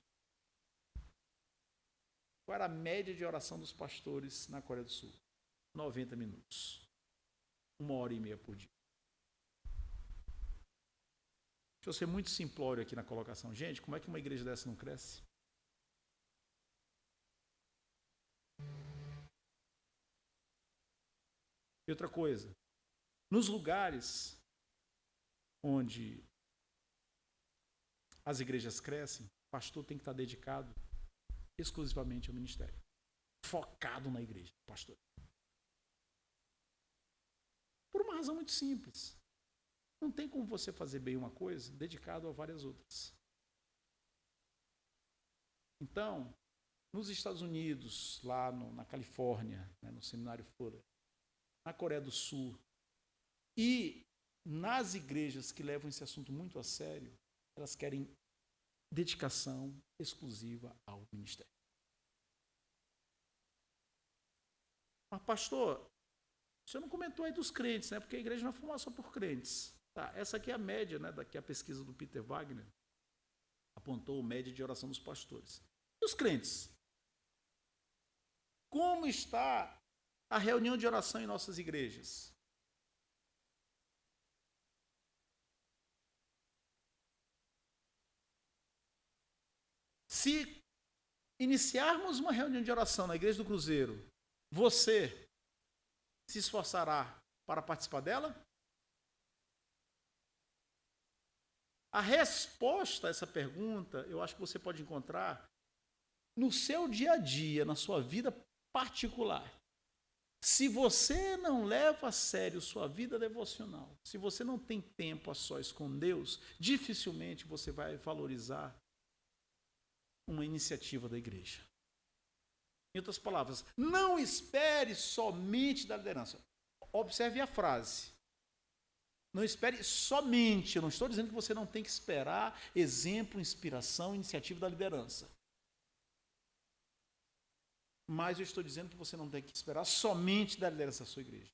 Qual era a média de oração dos pastores na Coreia do Sul? 90 minutos. 1h30 por dia. Deixa eu ser muito simplório aqui na colocação. Gente, como é que uma igreja dessa não cresce? E outra coisa, nos lugares onde as igrejas crescem, o pastor tem que estar dedicado exclusivamente ao ministério. Focado na igreja, pastor. Por uma razão muito simples. Não tem como você fazer bem uma coisa dedicado a várias outras. Então, nos Estados Unidos, lá na Califórnia, né, no Seminário Fuller, na Coreia do Sul, e nas igrejas que levam esse assunto muito a sério, elas querem dedicação exclusiva ao ministério. Mas, pastor, o senhor não comentou aí dos crentes, né? Porque a igreja não é formada só por crentes. Tá, essa aqui é a média, né? Daqui a pesquisa do Peter Wagner apontou a média de oração dos pastores. E os crentes? Como está a reunião de oração em nossas igrejas? Se iniciarmos uma reunião de oração na igreja do Cruzeiro, você se esforçará para participar dela? A resposta a essa pergunta, eu acho que você pode encontrar no seu dia a dia, na sua vida particular. Se você não leva a sério sua vida devocional, se você não tem tempo a sós com Deus, dificilmente você vai valorizar uma iniciativa da igreja. Em outras palavras, não espere somente da liderança. Observe a frase. Não espere somente. Eu não estou dizendo que você não tem que esperar exemplo, inspiração, iniciativa da liderança. Mas eu estou dizendo que você não tem que esperar somente da liderança da sua igreja.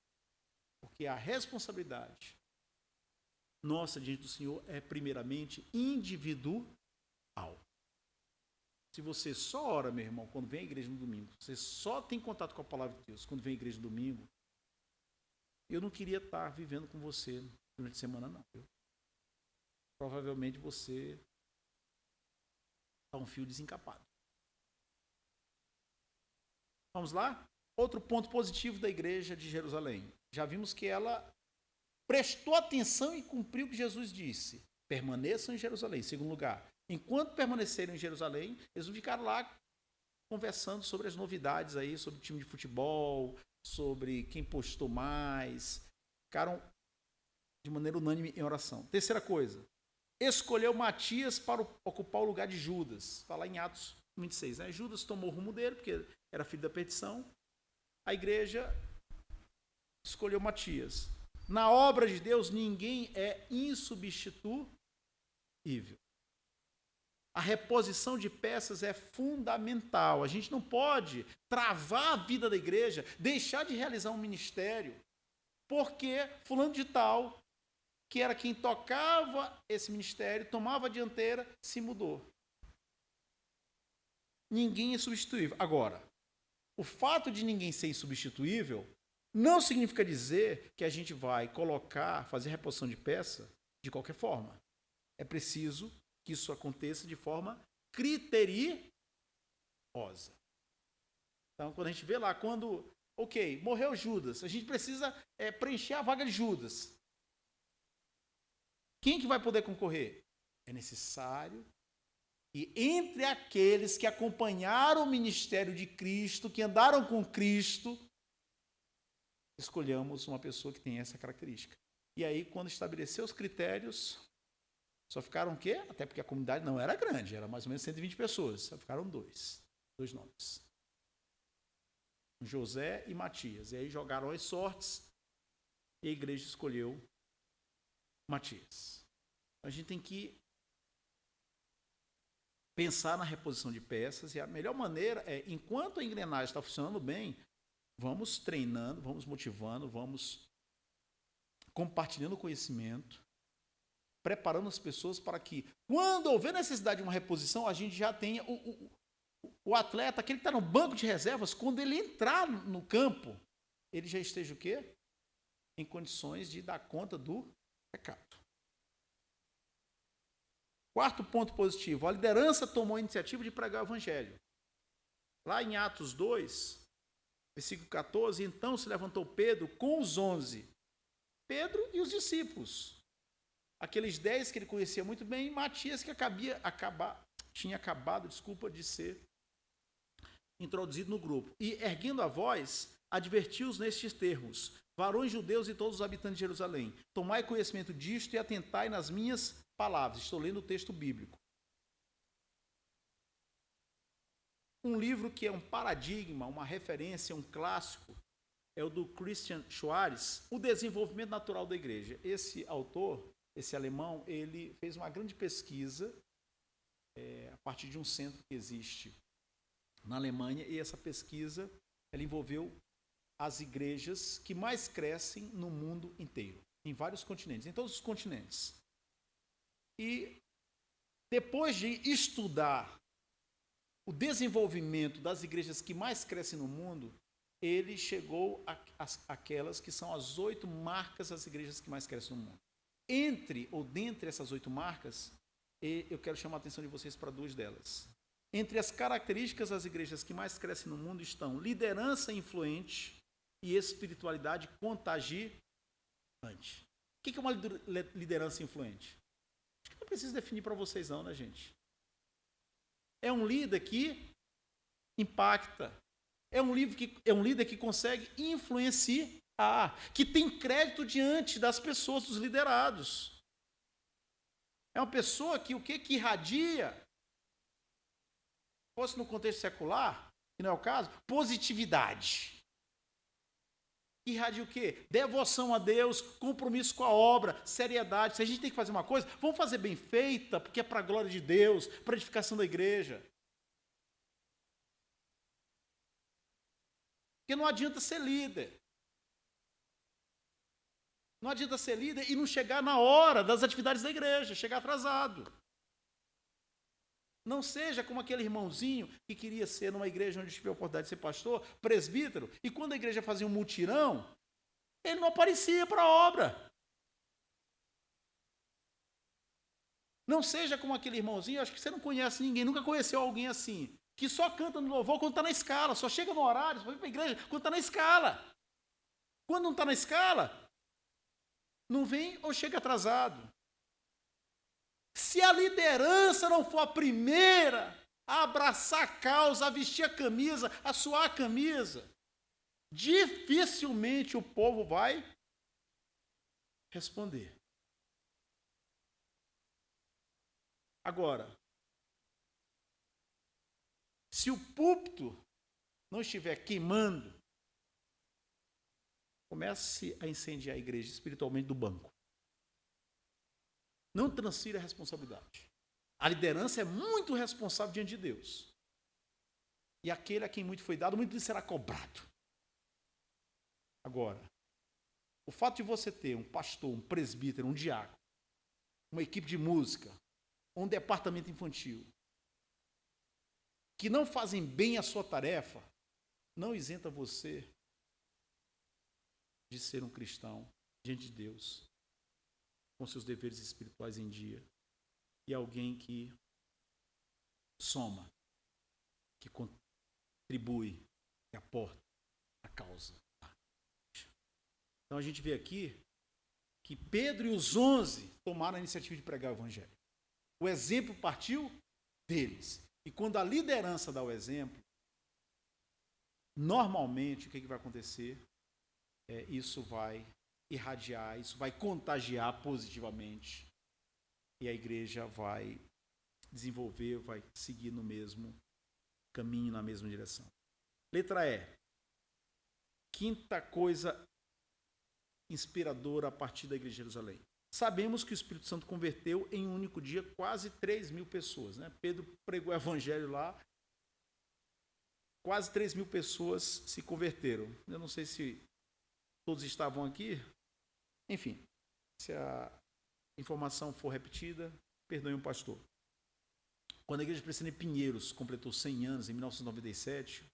Porque a responsabilidade nossa diante do Senhor é primeiramente individual. Se você só ora, meu irmão, quando vem à igreja no domingo, você só tem contato com a palavra de Deus quando vem à igreja no domingo, eu não queria estar vivendo com você durante a semana, não. Provavelmente você está um fio desencapado. Vamos lá? Outro ponto positivo da igreja de Jerusalém. Já vimos que ela prestou atenção e cumpriu o que Jesus disse. Permaneçam em Jerusalém. Em segundo lugar, enquanto permaneceram em Jerusalém, eles não ficaram lá conversando sobre as novidades aí, sobre o time de futebol, sobre quem postou mais. Ficaram de maneira unânime em oração. Terceira coisa, escolheu Matias para ocupar o lugar de Judas. Está lá em Atos 26. Né? Judas tomou o rumo dele, porque era filho da perdição. A igreja escolheu Matias. Na obra de Deus, ninguém é insubstituível. A reposição de peças é fundamental. A gente não pode travar a vida da igreja, deixar de realizar um ministério, porque fulano de tal, que era quem tocava esse ministério, tomava a dianteira, se mudou. Ninguém é substituível. Agora, o fato de ninguém ser insubstituível não significa dizer que a gente vai fazer reposição de peça de qualquer forma. É preciso que isso aconteça de forma criteriosa. Então, quando a gente vê lá, morreu Judas, a gente precisa preencher a vaga de Judas. Quem que vai poder concorrer? É necessário que entre aqueles que acompanharam o ministério de Cristo, que andaram com Cristo, escolhamos uma pessoa que tem essa característica. E aí, quando estabeleceu os critérios, só ficaram o quê? Até porque a comunidade não era grande, era mais ou menos 120 pessoas. Só ficaram dois nomes. José e Matias. E aí jogaram as sortes e a igreja escolheu Matias. A gente tem que pensar na reposição de peças e a melhor maneira é, enquanto a engrenagem está funcionando bem, vamos treinando, vamos motivando, vamos compartilhando conhecimento, preparando as pessoas para que, quando houver necessidade de uma reposição, a gente já tenha o atleta, aquele que está no banco de reservas, quando ele entrar no campo, ele já esteja o quê? Em condições de dar conta do recado. Quarto ponto positivo, a liderança tomou a iniciativa de pregar o evangelho. Lá em Atos 2, versículo 14, então se levantou Pedro com os 11, Pedro e os discípulos, aqueles 10 que ele conhecia muito bem, e Matias, que tinha acabado de ser introduzido no grupo. E, erguendo a voz, advertiu-os nestes termos: varões judeus e todos os habitantes de Jerusalém, tomai conhecimento disto e atentai nas minhas palavras. Estou lendo o texto bíblico. Um livro que é um paradigma, uma referência, um clássico, é o do Christian Schwarz, O Desenvolvimento Natural da Igreja. Esse autor, esse alemão, ele fez uma grande pesquisa a partir de um centro que existe na Alemanha, e essa pesquisa ela envolveu as igrejas que mais crescem no mundo inteiro, em vários continentes, em todos os continentes. E depois de estudar o desenvolvimento das igrejas que mais crescem no mundo, ele chegou àquelas que são as 8 marcas das igrejas que mais crescem no mundo. Dentre essas 8 marcas, eu quero chamar a atenção de vocês para 2 delas. Entre as características das igrejas que mais crescem no mundo estão liderança influente e espiritualidade contagiante. O que é uma liderança influente? Acho que não preciso definir para vocês não, né, gente? É um líder que impacta. É um líder que consegue influenciar, que tem crédito diante das pessoas, dos liderados. É uma pessoa que que irradia, fosse no contexto secular, que não é o caso, positividade. Irradia o quê? Devoção a Deus, compromisso com a obra, seriedade. Se a gente tem que fazer uma coisa, vamos fazer bem feita, porque é para a glória de Deus, para a edificação da igreja. Porque não adianta ser líder. Não adianta ser líder e não chegar na hora das atividades da igreja, chegar atrasado. Não seja como aquele irmãozinho que queria ser numa igreja onde tive a oportunidade de ser pastor, presbítero, e quando a igreja fazia um mutirão, ele não aparecia para a obra. Não seja como aquele irmãozinho, acho que você não conhece ninguém, nunca conheceu alguém assim, que só canta no louvor quando está na escala, só chega no horário, só vai para a igreja quando está na escala. Quando não está na escala, não vem ou chega atrasado. Se a liderança não for a primeira a abraçar a causa, a vestir a camisa, a suar a camisa, dificilmente o povo vai responder. Agora, se o púlpito não estiver queimando, comece a incendiar a igreja espiritualmente do banco. Não transfira a responsabilidade. A liderança é muito responsável diante de Deus. E aquele a quem muito foi dado, muito lhe será cobrado. Agora, o fato de você ter um pastor, um presbítero, um diácono, uma equipe de música, um departamento infantil, que não fazem bem a sua tarefa, não isenta você de ser um cristão diante de Deus, com seus deveres espirituais em dia, e alguém que soma, que contribui, que aporta a causa. Então a gente vê aqui que Pedro e os 11 tomaram a iniciativa de pregar o evangelho. O exemplo partiu deles. E quando a liderança dá o exemplo, normalmente o que vai acontecer? Isso vai irradiar, isso vai contagiar positivamente, e a igreja vai desenvolver, vai seguir no mesmo caminho, na mesma direção. Letra E. Quinta coisa inspiradora a partir da igreja de Jerusalém. Sabemos que o Espírito Santo converteu em um único dia quase 3.000 pessoas. Né? Pedro pregou o evangelho lá, quase 3.000 pessoas se converteram. Eu não sei se todos estavam aqui. Enfim, se a informação for repetida, perdoe o pastor. Quando a igreja presbiteriana de Pinheiros completou 100 anos, em 1997,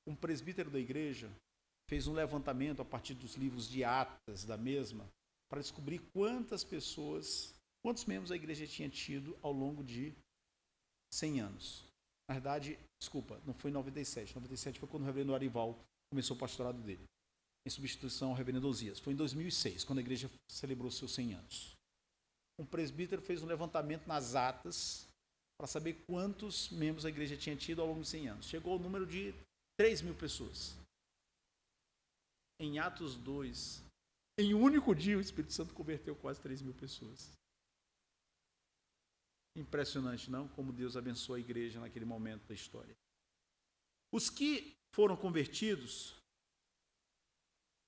um presbítero da igreja fez um levantamento a partir dos livros de atas da mesma, para descobrir quantos membros a igreja tinha tido ao longo de 100 anos. Na verdade, desculpa, não foi em 97. 97 foi quando o reverendo Arival começou o pastorado dele, em substituição ao reverendo Osias. Foi em 2006, quando a igreja celebrou seus 100 anos. Um presbítero fez um levantamento nas atas para saber quantos membros a igreja tinha tido ao longo de 100 anos. Chegou ao número de 3.000 pessoas. em Atos 2, em um único dia, o Espírito Santo converteu quase 3.000 pessoas. Impressionante, não? Como Deus abençoou a igreja naquele momento da história. Os que foram convertidos,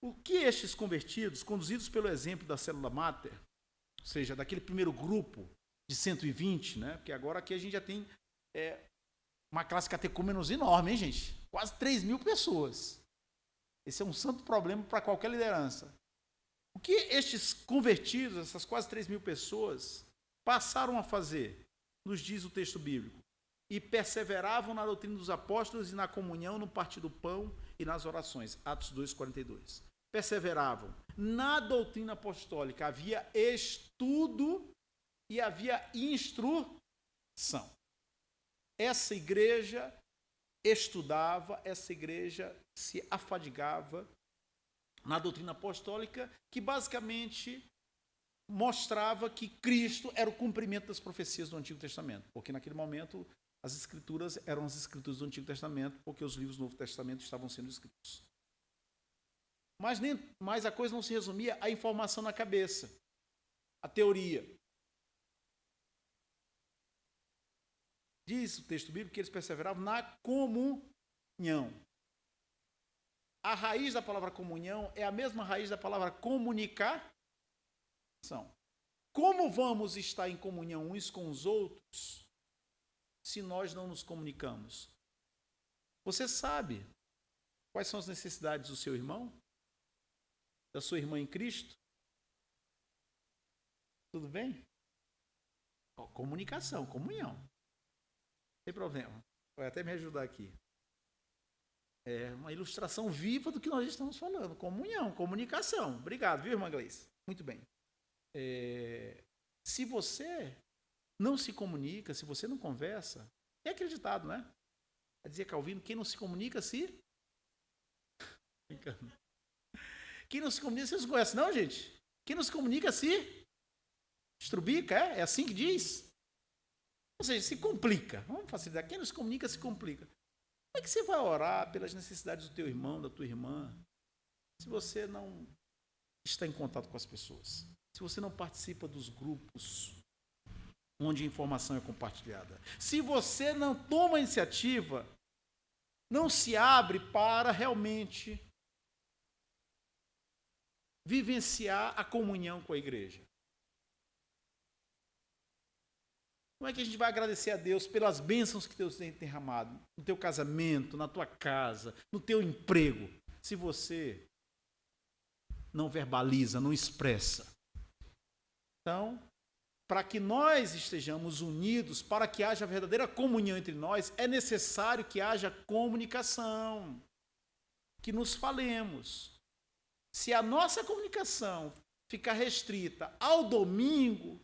o que estes convertidos, conduzidos pelo exemplo da célula máter, ou seja, daquele primeiro grupo de 120, né? Porque agora aqui a gente já tem uma classe catecúmenos enorme, hein, gente? Quase 3.000 pessoas. Esse é um santo problema para qualquer liderança. O que estes convertidos, essas quase 3.000 pessoas, passaram a fazer, nos diz o texto bíblico, e perseveravam na doutrina dos apóstolos e na comunhão, no partir do pão e nas orações. Atos 2:42. Perseveravam na doutrina apostólica. Havia estudo e havia instrução. Essa igreja estudava, essa igreja se afadigava na doutrina apostólica, que basicamente mostrava que Cristo era o cumprimento das profecias do Antigo Testamento, porque naquele momento as escrituras eram as escrituras do Antigo Testamento, porque os livros do Novo Testamento estavam sendo escritos. Mas a coisa não se resumia à informação na cabeça, à teoria. Diz o texto bíblico que eles perseveravam na comunhão. A raiz da palavra comunhão é a mesma raiz da palavra comunicação. Como vamos estar em comunhão uns com os outros se nós não nos comunicamos? Você sabe quais são as necessidades do seu irmão? Da sua irmã em Cristo? Tudo bem? Comunicação, comunhão. Não tem problema. Vai até me ajudar aqui. É uma ilustração viva do que nós estamos falando. Comunhão, comunicação. Obrigado, viu, irmã Gleice? Muito bem. Se você não se comunica, se você não conversa, é acreditado, né? Dizia Calvino, quem não se comunica se... Quem não se comunica, vocês não conhecem, não, gente? Quem não se comunica se estrubica, é assim que diz? Ou seja, se complica. Vamos facilitar. Quem não se comunica, se complica. Como é que você vai orar pelas necessidades do teu irmão, da tua irmã, se você não está em contato com as pessoas? Se você não participa dos grupos onde a informação é compartilhada? Se você não toma iniciativa, não se abre para realmente vivenciar a comunhão com a igreja? Como é que a gente vai agradecer a Deus pelas bênçãos que Deus tem derramado no teu casamento, na tua casa, no teu emprego, se você não verbaliza, não expressa? Então, para que nós estejamos unidos, para que haja verdadeira comunhão entre nós, é necessário que haja comunicação, que nos falemos. Se a nossa comunicação ficar restrita ao domingo,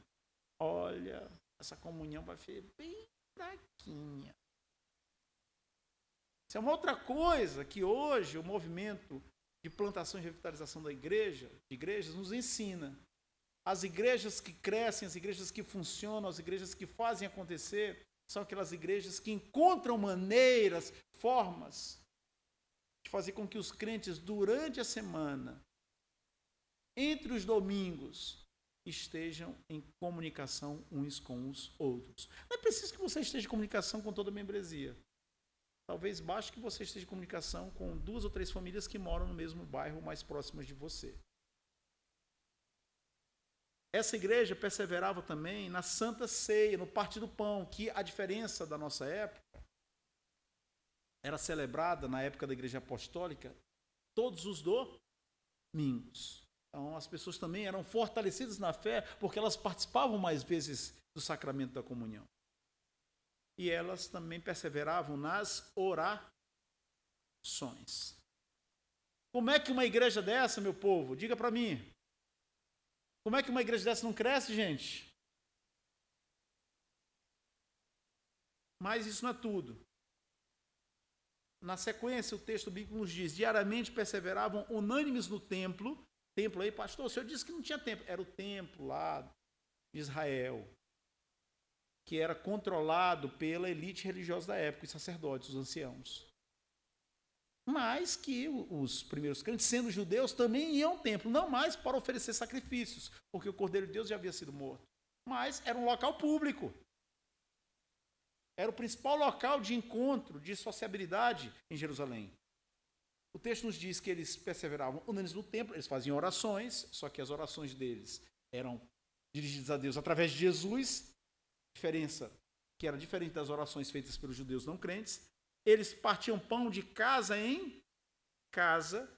olha, essa comunhão vai ser bem fraquinha. Isso é uma outra coisa que hoje o movimento de plantação e revitalização da igreja, de igrejas, nos ensina. As igrejas que crescem, as igrejas que funcionam, as igrejas que fazem acontecer, são aquelas igrejas que encontram maneiras, formas de fazer com que os crentes, durante a semana, entre os domingos, estejam em comunicação uns com os outros. Não é preciso que você esteja em comunicação com toda a membresia. Talvez baste que você esteja em comunicação com 2 ou 3 famílias que moram no mesmo bairro, mais próximas de você. Essa igreja perseverava também na Santa Ceia, no partir do pão, que a diferença da nossa época era celebrada na época da igreja apostólica todos os domingos. Então as pessoas também eram fortalecidas na fé porque elas participavam mais vezes do sacramento da comunhão. E elas também perseveravam nas orações. Como é que uma igreja dessa, meu povo, diga para mim, como é que uma igreja dessa não cresce, gente? Mas isso não é tudo. Na sequência, o texto bíblico nos diz, diariamente perseveravam unânimes no templo. Templo aí, pastor, o senhor disse que não tinha templo. Era o templo lá de Israel, que era controlado pela elite religiosa da época, os sacerdotes, os anciãos. mas que os primeiros crentes, sendo judeus, também iam ao templo, não mais para oferecer sacrifícios, porque o Cordeiro de Deus já havia sido morto, mas era um local público. Era o principal local de encontro, de sociabilidade em Jerusalém. O texto nos diz que eles perseveravam unânimes no templo, eles faziam orações, só que as orações deles eram dirigidas a Deus através de Jesus, diferença que era diferente das orações feitas pelos judeus não crentes. Eles partiam pão de casa em casa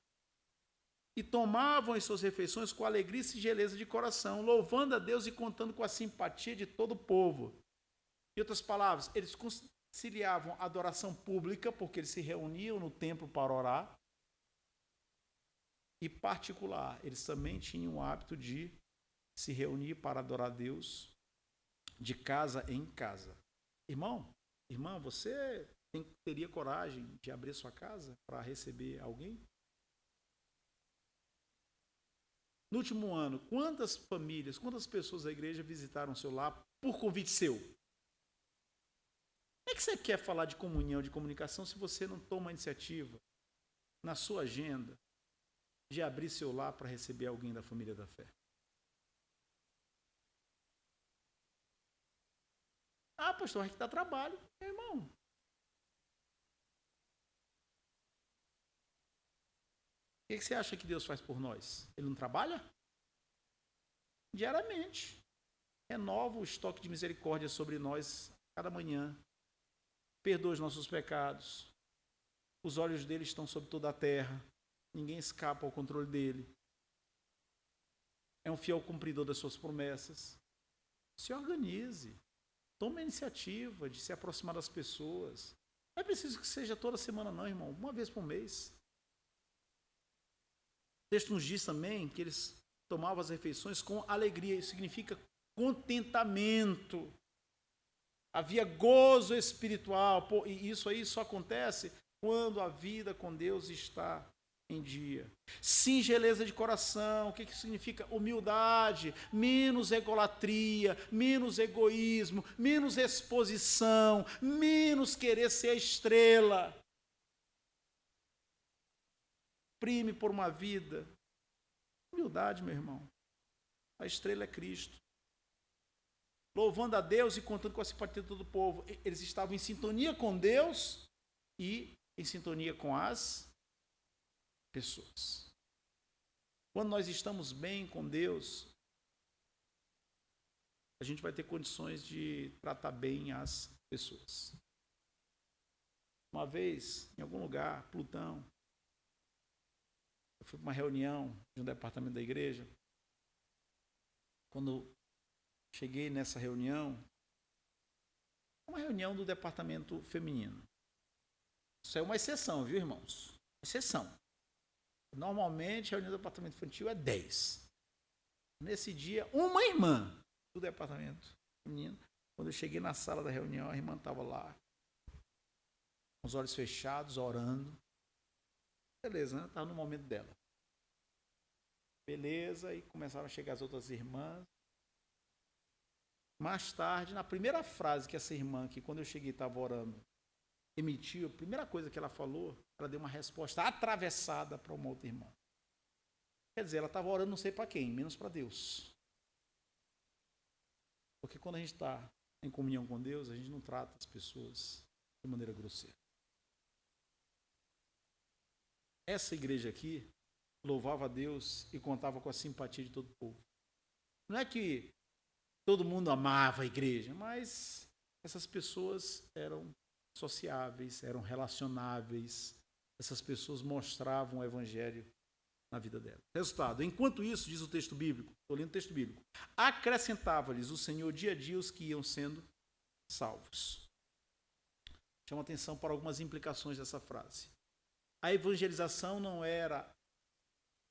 e tomavam as suas refeições com alegria e singeleza de coração, louvando a Deus e contando com a simpatia de todo o povo. Em outras palavras, eles conciliavam a adoração pública, porque eles se reuniam no templo para orar, e particular, eles também tinham o hábito de se reunir para adorar a Deus de casa em casa. Irmão, irmã, você teria coragem de abrir sua casa para receber alguém? No último ano, quantas famílias, quantas pessoas da igreja visitaram seu lar por convite seu? Como é que você quer falar de comunhão, de comunicação, se você não toma a iniciativa na sua agenda de abrir seu lar para receber alguém da família da fé? Ah, pastor, é que dá trabalho. Meu irmão, o que você acha que Deus faz por nós? Ele não trabalha? Diariamente. Renova o estoque de misericórdia sobre nós cada manhã. Perdoa os nossos pecados. Os olhos dele estão sobre toda a terra. Ninguém escapa ao controle dele. É um fiel cumpridor das suas promessas. Se organize. Tome a iniciativa de se aproximar das pessoas. Não é preciso que seja toda semana não, irmão. Uma vez por mês. O texto nos diz também que eles tomavam as refeições com alegria. Isso significa contentamento. Havia gozo espiritual. E isso aí só acontece quando a vida com Deus está em dia. Singeleza de coração. O que significa? Humildade, menos egolatria, menos egoísmo, menos exposição, menos querer ser a estrela. Prime por uma vida. Humildade, meu irmão. A estrela é Cristo. Louvando a Deus e contando com a simpatia de todo o povo. Eles estavam em sintonia com Deus e em sintonia com as pessoas. Quando nós estamos bem com Deus, a gente vai ter condições de tratar bem as pessoas. Uma vez, em algum lugar, Plutão, eu fui para uma reunião de um departamento da igreja. Quando cheguei nessa reunião, uma reunião do departamento feminino. Isso é uma exceção, viu, irmãos? Exceção. Normalmente, a reunião do departamento infantil é 10. Nesse dia, uma irmã do departamento feminino, quando eu cheguei na sala da reunião, a irmã estava lá, com os olhos fechados, orando. Beleza, né? Estava no momento dela. Beleza, e começaram a chegar as outras irmãs. Mais tarde, na primeira frase que essa irmã, que quando eu cheguei estava orando, emitiu, a primeira coisa que ela falou, ela deu uma resposta atravessada para uma outra irmã. Quer dizer, ela estava orando não sei para quem, menos para Deus. Porque quando a gente está em comunhão com Deus, a gente não trata as pessoas de maneira grosseira. Essa igreja aqui louvava a Deus e contava com a simpatia de todo o povo. Não é que todo mundo amava a igreja, mas essas pessoas eram sociáveis, eram relacionáveis. Essas pessoas mostravam o evangelho na vida delas. Resultado, enquanto isso, diz o texto bíblico, estou lendo o texto bíblico, acrescentava-lhes o Senhor dia a dia os que iam sendo salvos. Chama atenção para algumas implicações dessa frase. A evangelização não era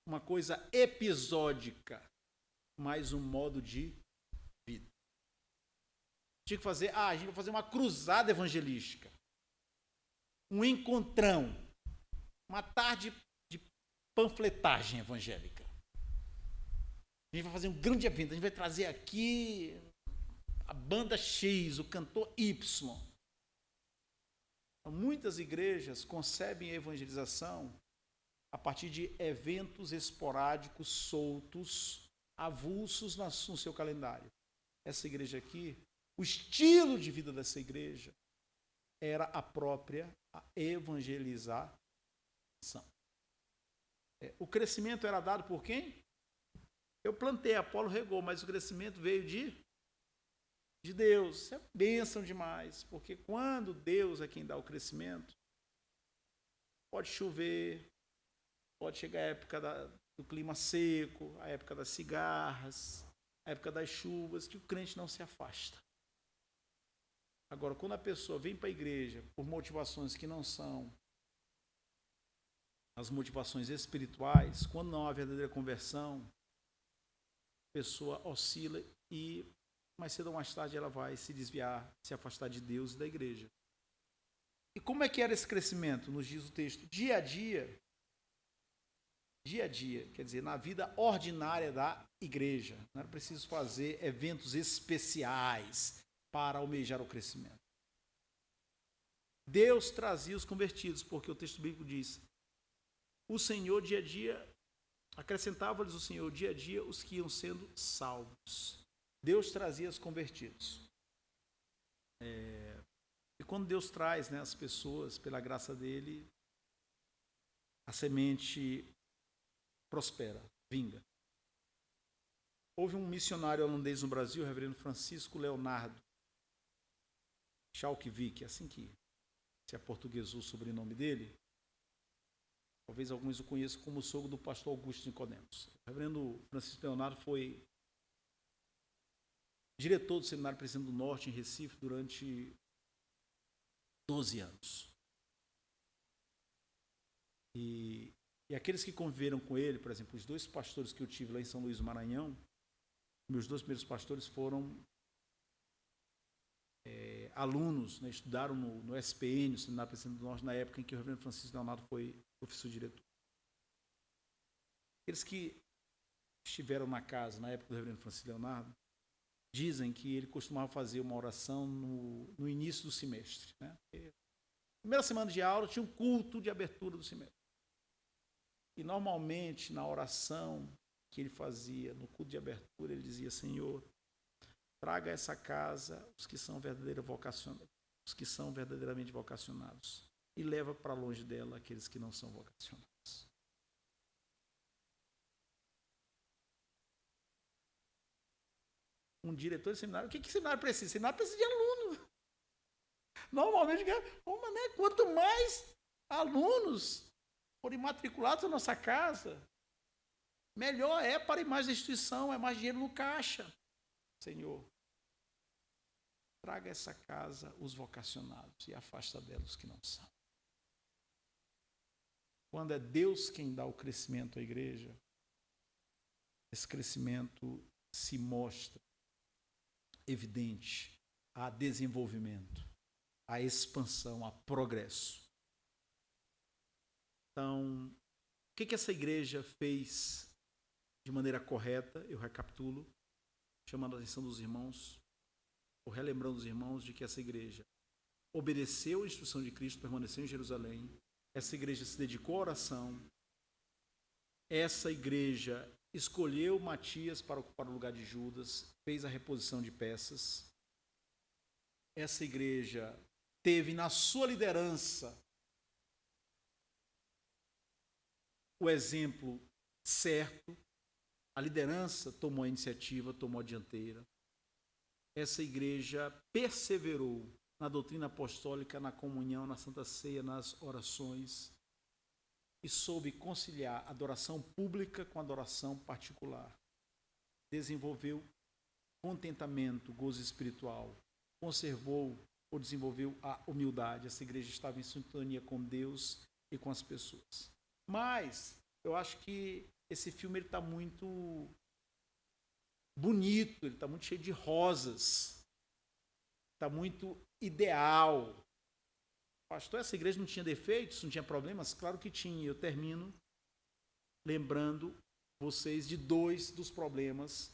uma coisa episódica, mas um modo de vida. Tinha que fazer, a gente vai fazer uma cruzada evangelística, um encontrão, uma tarde de panfletagem evangélica. A gente vai fazer um grande evento, a gente vai trazer aqui a banda X, o cantor Y. Muitas igrejas concebem a evangelização a partir de eventos esporádicos, soltos, avulsos no seu calendário. Essa igreja aqui, o estilo de vida dessa igreja era a própria evangelização. O crescimento era dado por quem? Eu plantei, Apolo regou, mas o crescimento veio de Deus. Isso é bênção demais, porque quando Deus é quem dá o crescimento, pode chover, pode chegar a época do clima seco, a época das cigarras, a época das chuvas, que o crente não se afasta. Agora, quando a pessoa vem para a igreja por motivações que não são as motivações espirituais, quando não há verdadeira conversão, a pessoa oscila e mais cedo ou mais tarde ela vai se desviar, se afastar de Deus e da igreja. E como é que era esse crescimento? Nos diz o texto, dia a dia, quer dizer, na vida ordinária da igreja. Não era preciso fazer eventos especiais para almejar o crescimento. Deus trazia os convertidos, porque o texto bíblico diz, o Senhor dia a dia, acrescentava-lhes o Senhor dia a dia os que iam sendo salvos. Deus trazia os convertidos. E quando Deus traz, né, as pessoas, pela graça dele, a semente prospera, vinga. Houve um missionário holandês no Brasil, o reverendo Francisco Leonardo Schalkwijk, assim que se aportuguesou o sobrenome dele. Talvez alguns o conheçam como sogro do pastor Augusto Nicodemos. O reverendo Francisco Leonardo foi diretor do Seminário Presbiteriano do Norte, em Recife, durante 12 anos. E aqueles que conviveram com ele, por exemplo, os 2 pastores que eu tive lá em São Luís do Maranhão, meus 2 primeiros pastores foram alunos, né, estudaram no SPN, no Seminário Presbiteriano do Norte, na época em que o reverendo Francisco Leonardo foi professor diretor. Aqueles que estiveram na casa na época do reverendo Francisco Leonardo dizem que ele costumava fazer uma oração no início do semestre. Né? Primeira semana de aula tinha um culto de abertura do semestre. E normalmente na oração que ele fazia, no culto de abertura, ele dizia, Senhor, traga a essa casa os que são verdadeiramente vocacionados e leva para longe dela aqueles que não são vocacionados. Um diretor de seminário, o que seminário precisa? Seminário precisa de aluno. Normalmente, quanto mais alunos forem matriculados na nossa casa, melhor é para a imagem da instituição, é mais dinheiro no caixa. Senhor, traga essa casa os vocacionados e afasta delas os que não são. Quando é Deus quem dá o crescimento à igreja, esse crescimento se mostra evidente, há desenvolvimento, há expansão, há progresso. Então, o que essa igreja fez de maneira correta? Eu recapitulo, chamando a atenção dos irmãos, ou relembrando os irmãos de que essa igreja obedeceu a instrução de Cristo, permaneceu em Jerusalém, essa igreja se dedicou à oração, essa igreja escolheu Matias para ocupar o lugar de Judas, fez a reposição de peças. Essa igreja teve na sua liderança o exemplo certo, a liderança tomou a iniciativa, tomou a dianteira. Essa igreja perseverou na doutrina apostólica, na comunhão, na Santa Ceia, nas orações, e soube conciliar a adoração pública com a adoração particular. Desenvolveu contentamento, gozo espiritual, conservou ou desenvolveu a humildade. Essa igreja estava em sintonia com Deus e com as pessoas. Mas eu acho que esse filme está muito bonito, ele está muito cheio de rosas, está muito ideal. Pastor, essa igreja não tinha defeitos, não tinha problemas? Claro que tinha. Eu termino lembrando vocês de 2 dos problemas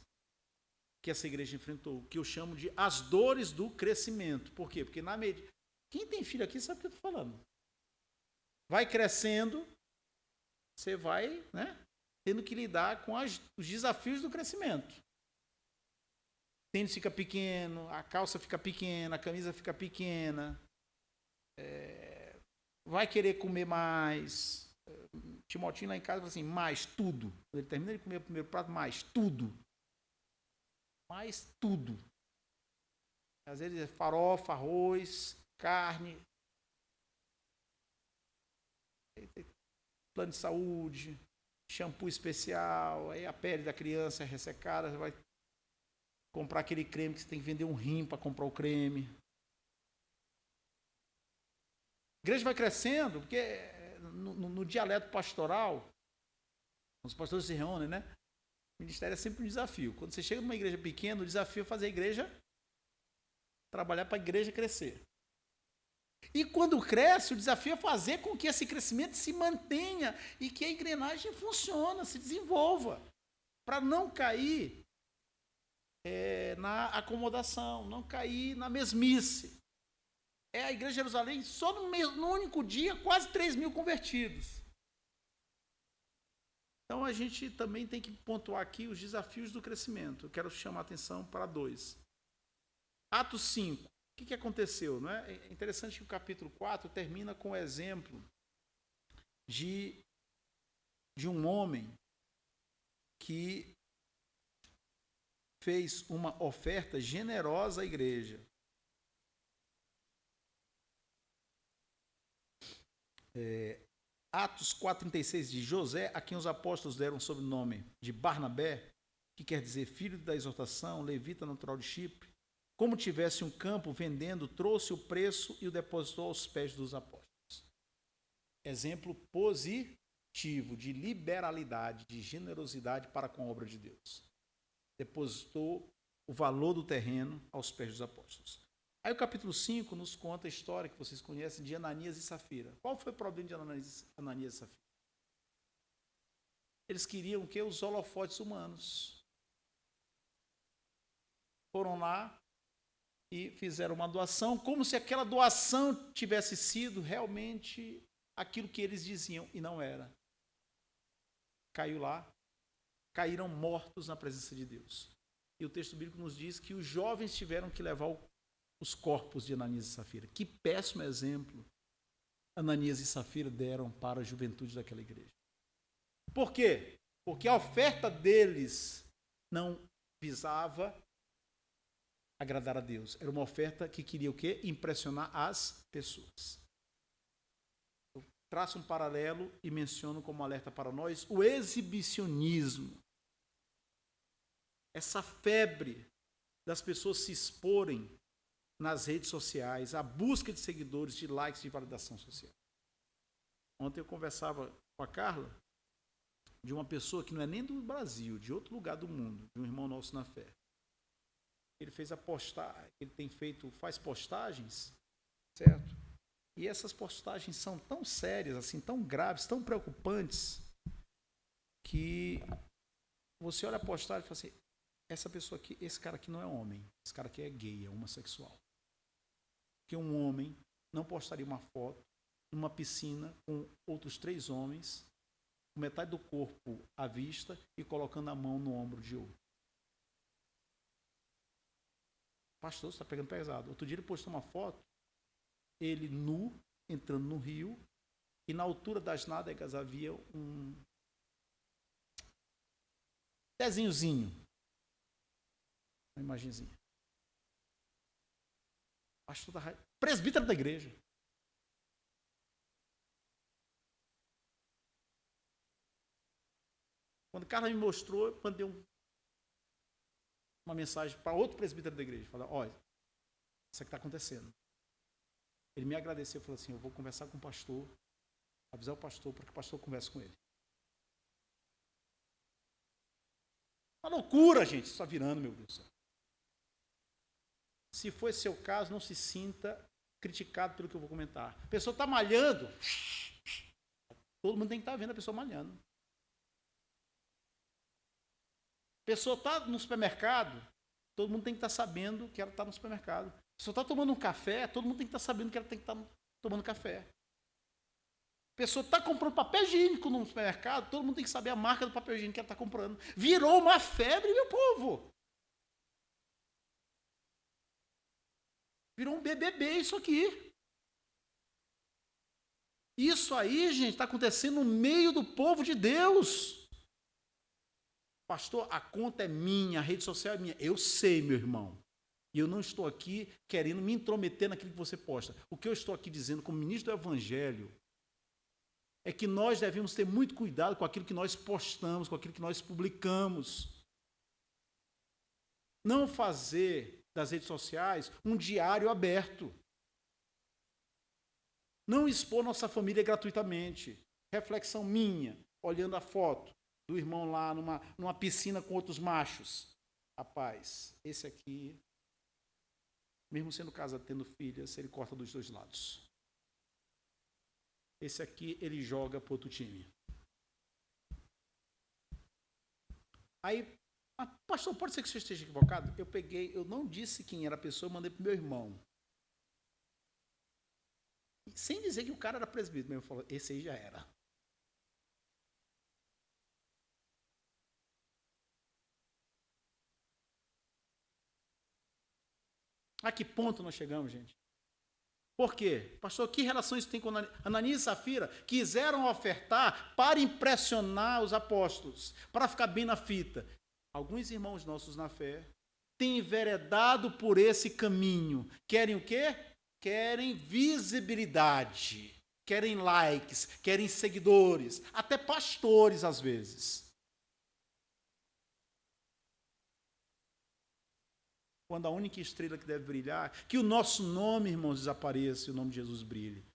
que essa igreja enfrentou, que eu chamo de as dores do crescimento. Por quê? Porque Quem tem filho aqui sabe o que eu estou falando. Vai crescendo, você vai, né, tendo que lidar com os desafios do crescimento. O tênis fica pequeno, a calça fica pequena, a camisa fica pequena. Vai querer comer mais. Timotinho lá em casa fala assim, mais tudo. Quando ele termina de comer o primeiro prato, mais tudo. Mais tudo. Às vezes é farofa, arroz, carne. Plano de saúde, shampoo especial, aí a pele da criança é ressecada, você vai comprar aquele creme que você tem que vender um rim para comprar o creme. A igreja vai crescendo, porque no dialeto pastoral, os pastores se reúnem, né? O ministério é sempre um desafio. Quando você chega numa igreja pequena, o desafio é fazer a igreja trabalhar para a igreja crescer. E quando cresce, o desafio é fazer com que esse crescimento se mantenha e que a engrenagem funcione, se desenvolva, para não cair na acomodação, não cair na mesmice. A Igreja de Jerusalém, só no único dia, quase 3.000 convertidos. Então, a gente também tem que pontuar aqui os desafios do crescimento. Eu quero chamar a atenção para 2. Atos 5. O que aconteceu? Não é? É interessante que o capítulo 4 termina com o exemplo de um homem que fez uma oferta generosa à igreja. Atos 4,36 de José, a quem os apóstolos deram o sobrenome de Barnabé, que quer dizer filho da exortação, levita natural de Chipre, como tivesse um campo vendendo, trouxe o preço e o depositou aos pés dos apóstolos. Exemplo positivo de liberalidade, de generosidade para com a obra de Deus. Depositou o valor do terreno aos pés dos apóstolos. Aí o capítulo 5 nos conta a história que vocês conhecem de Ananias e Safira. Qual foi o problema de Ananias e Safira? Eles queriam que os holofotes humanos. Foram lá e fizeram uma doação, como se aquela doação tivesse sido realmente aquilo que eles diziam, e não era. Caiu lá, caíram mortos na presença de Deus. E o texto bíblico nos diz que os jovens tiveram que levar os corpos de Ananias e Safira. Que péssimo exemplo Ananias e Safira deram para a juventude daquela igreja. Por quê? Porque a oferta deles não visava agradar a Deus. Era uma oferta que queria o quê? Impressionar as pessoas. Eu traço um paralelo e menciono como alerta para nós o exibicionismo. Essa febre das pessoas se exporem nas redes sociais, a busca de seguidores, de likes, de validação social. Ontem eu conversava com a Carla de uma pessoa que não é nem do Brasil, de outro lugar do mundo, de um irmão nosso na fé. Ele fez faz postagens, certo? E essas postagens são tão sérias, assim, tão graves, tão preocupantes, que você olha a postagem e fala assim, essa pessoa aqui, esse cara aqui não é homem, esse cara aqui é gay, é homossexual. Porque um homem não postaria uma foto numa piscina com outros 3 homens, com metade do corpo à vista e colocando a mão no ombro de outro. Pastor, você está pegando pesado. Outro dia ele postou uma foto, ele nu, entrando no rio, e na altura das nádegas havia um desenhozinho, uma imagenzinha. Pastor da presbítero da igreja. Quando o cara me mostrou, eu mandei uma mensagem para outro presbítero da igreja. Falei, olha, isso é que está acontecendo. Ele me agradeceu e falou assim, eu vou conversar com o pastor, avisar o pastor para que o pastor converse com ele. Uma loucura, gente, isso está virando, meu Deus do céu. Se for esse seu caso, não se sinta criticado pelo que eu vou comentar. A pessoa está malhando, todo mundo tem que estar vendo a pessoa malhando. A pessoa está no supermercado, todo mundo tem que estar sabendo que ela está no supermercado. Se você está tomando um café, todo mundo tem que estar sabendo que ela tem que estar tomando café. A pessoa está comprando papel higiênico no supermercado, todo mundo tem que saber a marca do papel higiênico que ela está comprando. Virou uma febre, meu povo. Virou um BBB isso aqui. Isso aí, gente, está acontecendo no meio do povo de Deus. Pastor, a conta é minha, a rede social é minha. Eu sei, meu irmão. E eu não estou aqui querendo me intrometer naquilo que você posta. O que eu estou aqui dizendo como ministro do Evangelho é que nós devemos ter muito cuidado com aquilo que nós postamos, com aquilo que nós publicamos. Não fazer das redes sociais um diário aberto. Não expor nossa família gratuitamente. Reflexão minha, olhando a foto do irmão lá numa piscina com outros machos. Rapaz, esse aqui, mesmo sendo casado, tendo filhas, ele corta dos dois lados. Esse aqui, ele joga para outro time. Aí, pastor, pode ser que você esteja equivocado? Eu não disse quem era a pessoa, eu mandei para o meu irmão. Sem dizer que o cara era presbítero, mas eu falo, esse aí já era. A que ponto nós chegamos, gente? Por quê? Pastor, que relação isso tem com Ananias e Safira? Quiseram ofertar para impressionar os apóstolos, para ficar bem na fita. Alguns irmãos nossos na fé têm enveredado por esse caminho. Querem o quê? Querem visibilidade, querem likes, querem seguidores, até pastores às vezes. Quando a única estrela que deve brilhar, que o nosso nome, irmãos, desapareça e o nome de Jesus brilhe.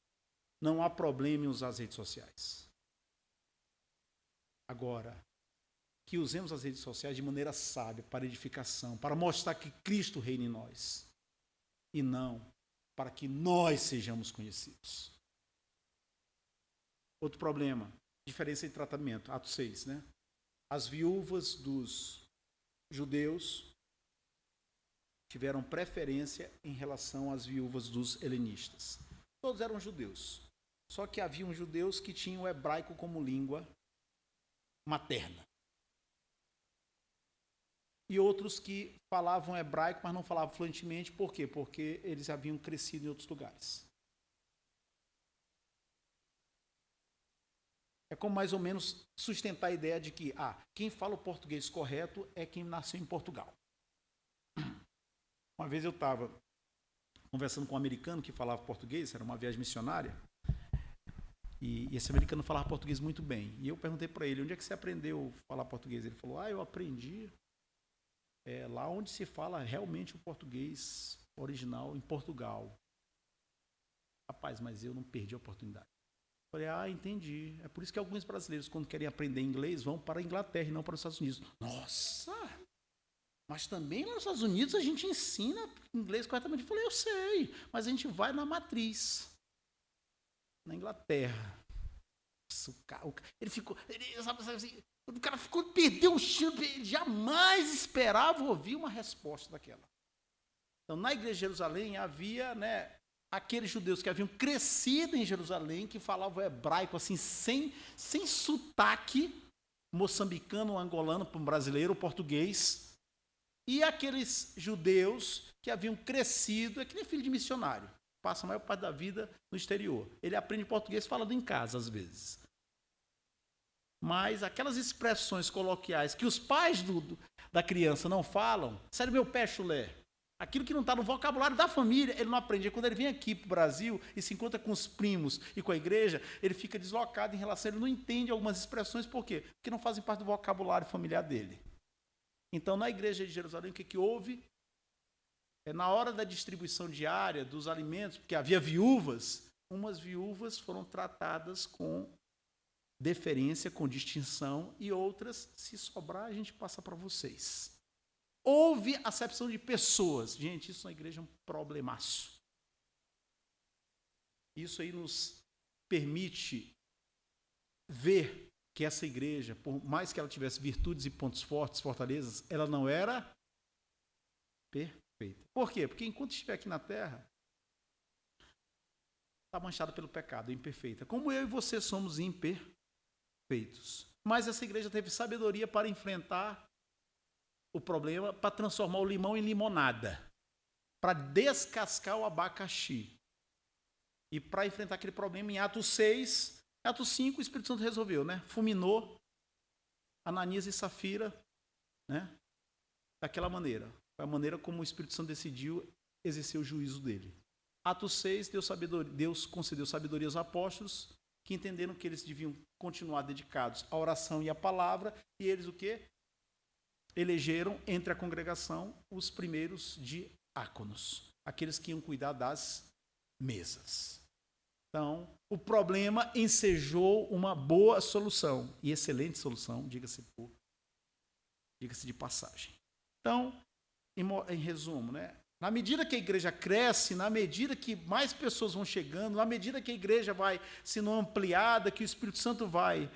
Não há problema em usar as redes sociais. Agora, que usemos as redes sociais de maneira sábia, para edificação, para mostrar que Cristo reina em nós. E não para que nós sejamos conhecidos. Outro problema, diferença de tratamento, Atos 6, né? As viúvas dos judeus tiveram preferência em relação às viúvas dos helenistas. Todos eram judeus, só que haviam judeus que tinham o hebraico como língua materna. E outros que falavam hebraico, mas não falavam fluentemente. Por quê? Porque eles haviam crescido em outros lugares. É como mais ou menos sustentar a ideia de que quem fala o português correto é quem nasceu em Portugal. Uma vez eu estava conversando com um americano que falava português, era uma viagem missionária, e esse americano falava português muito bem. E eu perguntei para ele, onde é que você aprendeu a falar português? Ele falou, eu aprendi lá onde se fala realmente o português original, em Portugal. Rapaz, mas eu não perdi a oportunidade. Eu falei, entendi. É por isso que alguns brasileiros, quando querem aprender inglês, vão para a Inglaterra e não para os Estados Unidos. Nossa! Mas também lá nos Estados Unidos a gente ensina inglês corretamente. Eu falei, eu sei, mas a gente vai na matriz. Na Inglaterra. Nossa, ele ficou... o cara perdeu o chão, ele jamais esperava ouvir uma resposta daquela. Então, na igreja de Jerusalém havia, aqueles judeus que haviam crescido em Jerusalém, que falavam hebraico assim, sem sotaque, moçambicano, angolano, para um brasileiro, português. E aqueles judeus que haviam crescido, é que nem filho de missionário, passa a maior parte da vida no exterior. Ele aprende português falando em casa, às vezes. Mas aquelas expressões coloquiais que os pais da criança não falam, sério, meu pé chulé, aquilo que não está no vocabulário da família, ele não aprende. Quando ele vem aqui para o Brasil e se encontra com os primos e com a igreja, ele fica deslocado em relação, ele não entende algumas expressões, por quê? Porque não fazem parte do vocabulário familiar dele. Então, na igreja de Jerusalém, o que houve? Na hora da distribuição diária dos alimentos, porque havia viúvas, umas viúvas foram tratadas com deferência, com distinção, e outras, se sobrar, a gente passa para vocês. Houve acepção de pessoas. Gente, isso na igreja é um problemaço. Isso aí nos permite ver que essa igreja, por mais que ela tivesse virtudes e pontos fortes, fortalezas, ela não era perfeita. feita. Por quê? Porque enquanto estiver aqui na terra, está manchada pelo pecado, imperfeita. Como eu e você somos imperfeitos. Mas essa igreja teve sabedoria para enfrentar o problema, para transformar o limão em limonada, para descascar o abacaxi. E para enfrentar aquele problema, em Atos 6, Atos 5, o Espírito Santo resolveu, né? Fulminou Ananias e Safira, né? Daquela maneira. Foi a maneira como o Espírito Santo decidiu exercer o juízo dele. Atos 6, Deus concedeu sabedoria aos apóstolos, que entenderam que eles deviam continuar dedicados à oração e à palavra, e eles o quê? Elegeram entre a congregação os primeiros diáconos, aqueles que iam cuidar das mesas. Então, o problema ensejou uma boa solução, e excelente solução, diga-se de passagem. Então, em resumo, né? Na medida que a igreja cresce, na medida que mais pessoas vão chegando, na medida que a igreja vai sendo ampliada, que o Espírito Santo vai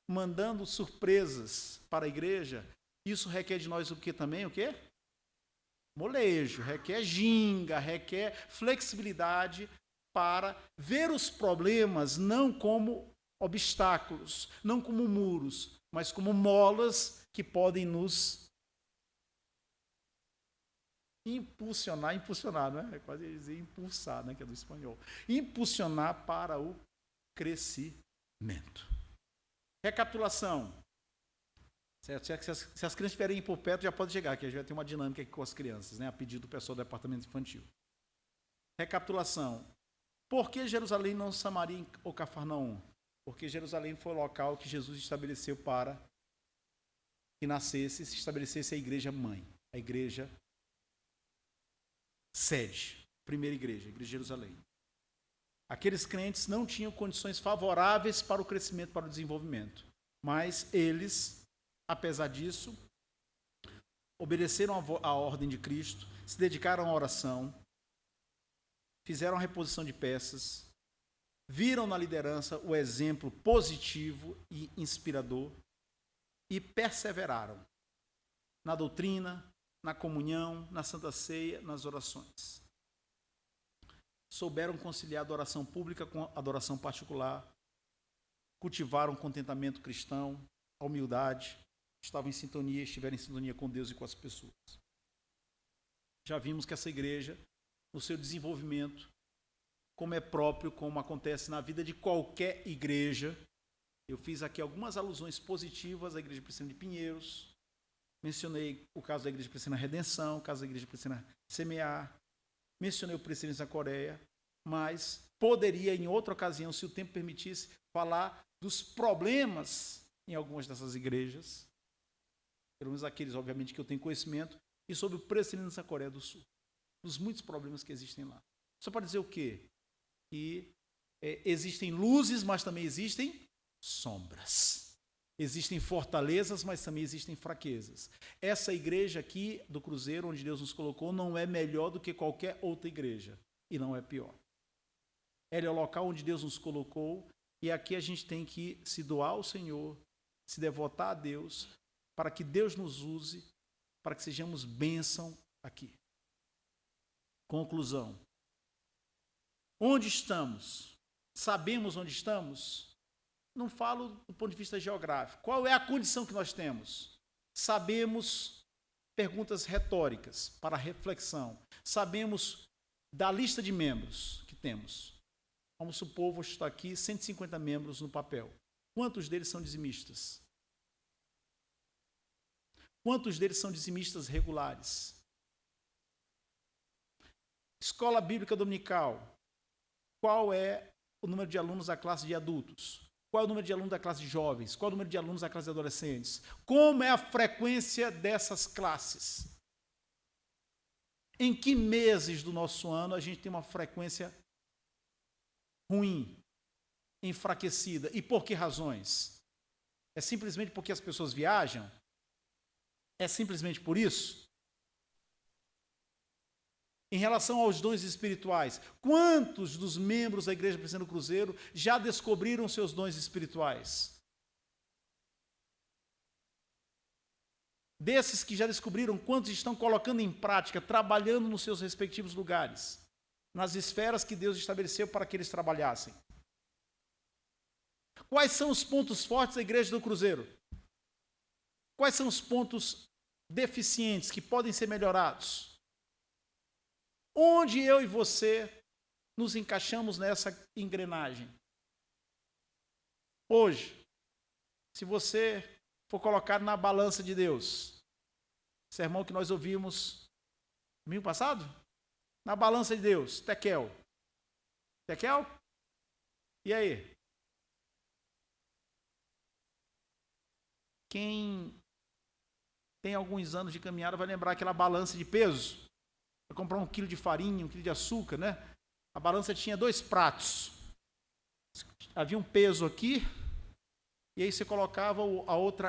mandando surpresas para a igreja, isso requer de nós o que também? O quê? Molejo, requer ginga, requer flexibilidade para ver os problemas não como obstáculos, não como muros, mas como molas que podem nos impulsionar, não é? É quase dizer impulsar, né, que é do espanhol. Impulsionar para o crescimento. Recapitulação. Certo? Se as crianças estiverem por perto, já pode chegar, que a gente vai ter uma dinâmica aqui com as crianças, né, a pedido do pessoal do departamento infantil. Recapitulação. Por que Jerusalém não Samaria ou Cafarnaum? Porque Jerusalém foi o local que Jesus estabeleceu para que nascesse, se estabelecesse a igreja mãe, a igreja sede, primeira igreja, a igreja de Jerusalém. Aqueles crentes não tinham condições favoráveis para o crescimento, para o desenvolvimento, mas eles, apesar disso, obedeceram à ordem de Cristo, se dedicaram à oração, fizeram a reposição de peças, viram na liderança o exemplo positivo e inspirador e perseveraram na doutrina, na comunhão, na Santa Ceia, nas orações. Souberam conciliar a adoração pública com a adoração particular, cultivaram contentamento cristão, a humildade, estiveram em sintonia com Deus e com as pessoas. Já vimos que essa igreja, no seu desenvolvimento, como é próprio, como acontece na vida de qualquer igreja, eu fiz aqui algumas alusões positivas à igreja Presbiteriana de Pinheiros, mencionei o caso da igreja Presbiteriana Redenção, o caso da igreja Presbiteriana Semear, mencionei o Presbiterianismo da Coreia, mas poderia, em outra ocasião, se o tempo permitisse, falar dos problemas em algumas dessas igrejas, pelo menos aqueles, obviamente, que eu tenho conhecimento, e sobre o Presbiterianismo da Coreia do Sul, dos muitos problemas que existem lá. Só para dizer o quê? Que existem luzes, mas também existem sombras. Existem fortalezas, mas também existem fraquezas. Essa igreja aqui do Cruzeiro, onde Deus nos colocou, não é melhor do que qualquer outra igreja. E não é pior. Ela é o local onde Deus nos colocou, e aqui a gente tem que se doar ao Senhor, se devotar a Deus, para que Deus nos use, para que sejamos bênção aqui. Conclusão. Onde estamos? Sabemos onde estamos? Não falo do ponto de vista geográfico. Qual é a condição que nós temos? Sabemos perguntas retóricas para reflexão. Sabemos da lista de membros que temos. Vamos supor, vou chutar aqui, 150 membros no papel. Quantos deles são dizimistas? Quantos deles são dizimistas regulares? Escola Bíblica Dominical. Qual é o número de alunos da classe de adultos? Qual é o número de alunos da classe de jovens? Qual é o número de alunos da classe de adolescentes? Como é a frequência dessas classes? Em que meses do nosso ano a gente tem uma frequência ruim, enfraquecida? E por que razões? É simplesmente porque as pessoas viajam? É simplesmente por isso? Em relação aos dons espirituais, quantos dos membros da Igreja Presbiteriana do Cruzeiro já descobriram seus dons espirituais? Desses que já descobriram, quantos estão colocando em prática, trabalhando nos seus respectivos lugares, nas esferas que Deus estabeleceu para que eles trabalhassem? Quais são os pontos fortes da igreja do Cruzeiro? Quais são os pontos deficientes que podem ser melhorados? Onde eu e você nos encaixamos nessa engrenagem? Hoje, se você for colocado na balança de Deus, sermão que nós ouvimos domingo passado, na balança de Deus, Tekel. Tekel? E aí? Quem tem alguns anos de caminhada vai lembrar aquela balança de peso. Para comprar 1 quilo de farinha, 1 quilo de açúcar, né? A balança tinha 2 pratos. Havia um peso aqui, e aí você colocava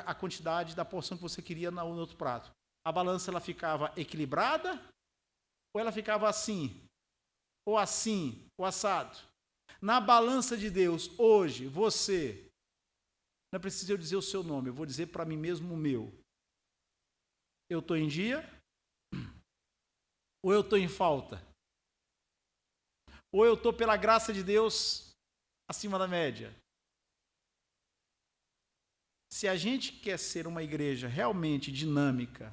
a quantidade da porção que você queria no outro prato. A balança ela ficava equilibrada, ou ela ficava assim, ou assado? Na balança de Deus, hoje, você, não é preciso eu dizer o seu nome, eu vou dizer para mim mesmo o meu. Eu estou em dia? Ou eu estou em falta? Ou eu estou, pela graça de Deus, acima da média? Se a gente quer ser uma igreja realmente dinâmica,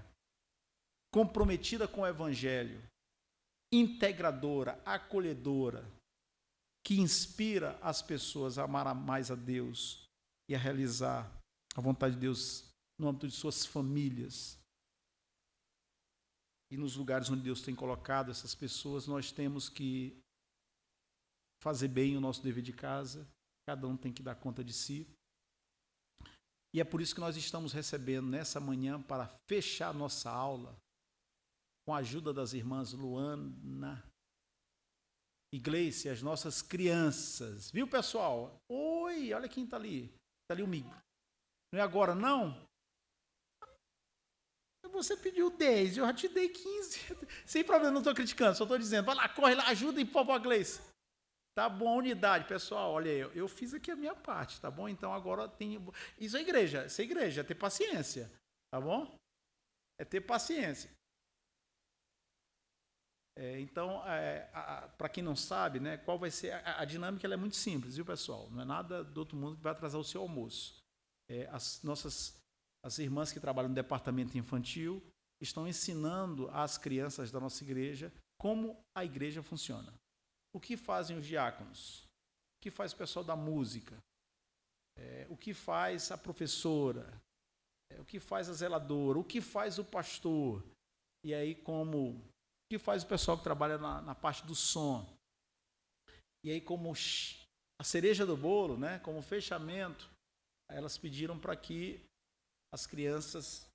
comprometida com o Evangelho, integradora, acolhedora, que inspira as pessoas a amar mais a Deus e a realizar a vontade de Deus no âmbito de suas famílias, e nos lugares onde Deus tem colocado essas pessoas, nós temos que fazer bem o nosso dever de casa, cada um tem que dar conta de si. E é por isso que nós estamos recebendo nessa manhã, para fechar nossa aula, com a ajuda das irmãs Luana e Gleice, as nossas crianças. Viu, pessoal? Oi, olha quem está ali. Está ali o Miguel. Não é agora, não? Você pediu 10, eu já te dei 15. Sem problema, não estou criticando, só estou dizendo. Vai lá, corre lá, ajuda, por favor, Gleice. Tá bom, unidade, pessoal. Olha, eu fiz aqui a minha parte, tá bom? Então agora tem. Isso é igreja, é ter paciência, tá bom? É ter paciência. Então, para quem não sabe, né, qual vai ser a dinâmica, ela é muito simples, viu, pessoal? Não é nada do outro mundo que vai atrasar o seu almoço. As irmãs que trabalham no departamento infantil estão ensinando às crianças da nossa igreja como a igreja funciona. O que fazem os diáconos? O que faz o pessoal da música? O que faz a professora? O que faz a zeladora? O que faz o pastor? E aí, o que faz o pessoal que trabalha na parte do som? E aí, como a cereja do bolo, né, como fechamento, elas pediram para que as crianças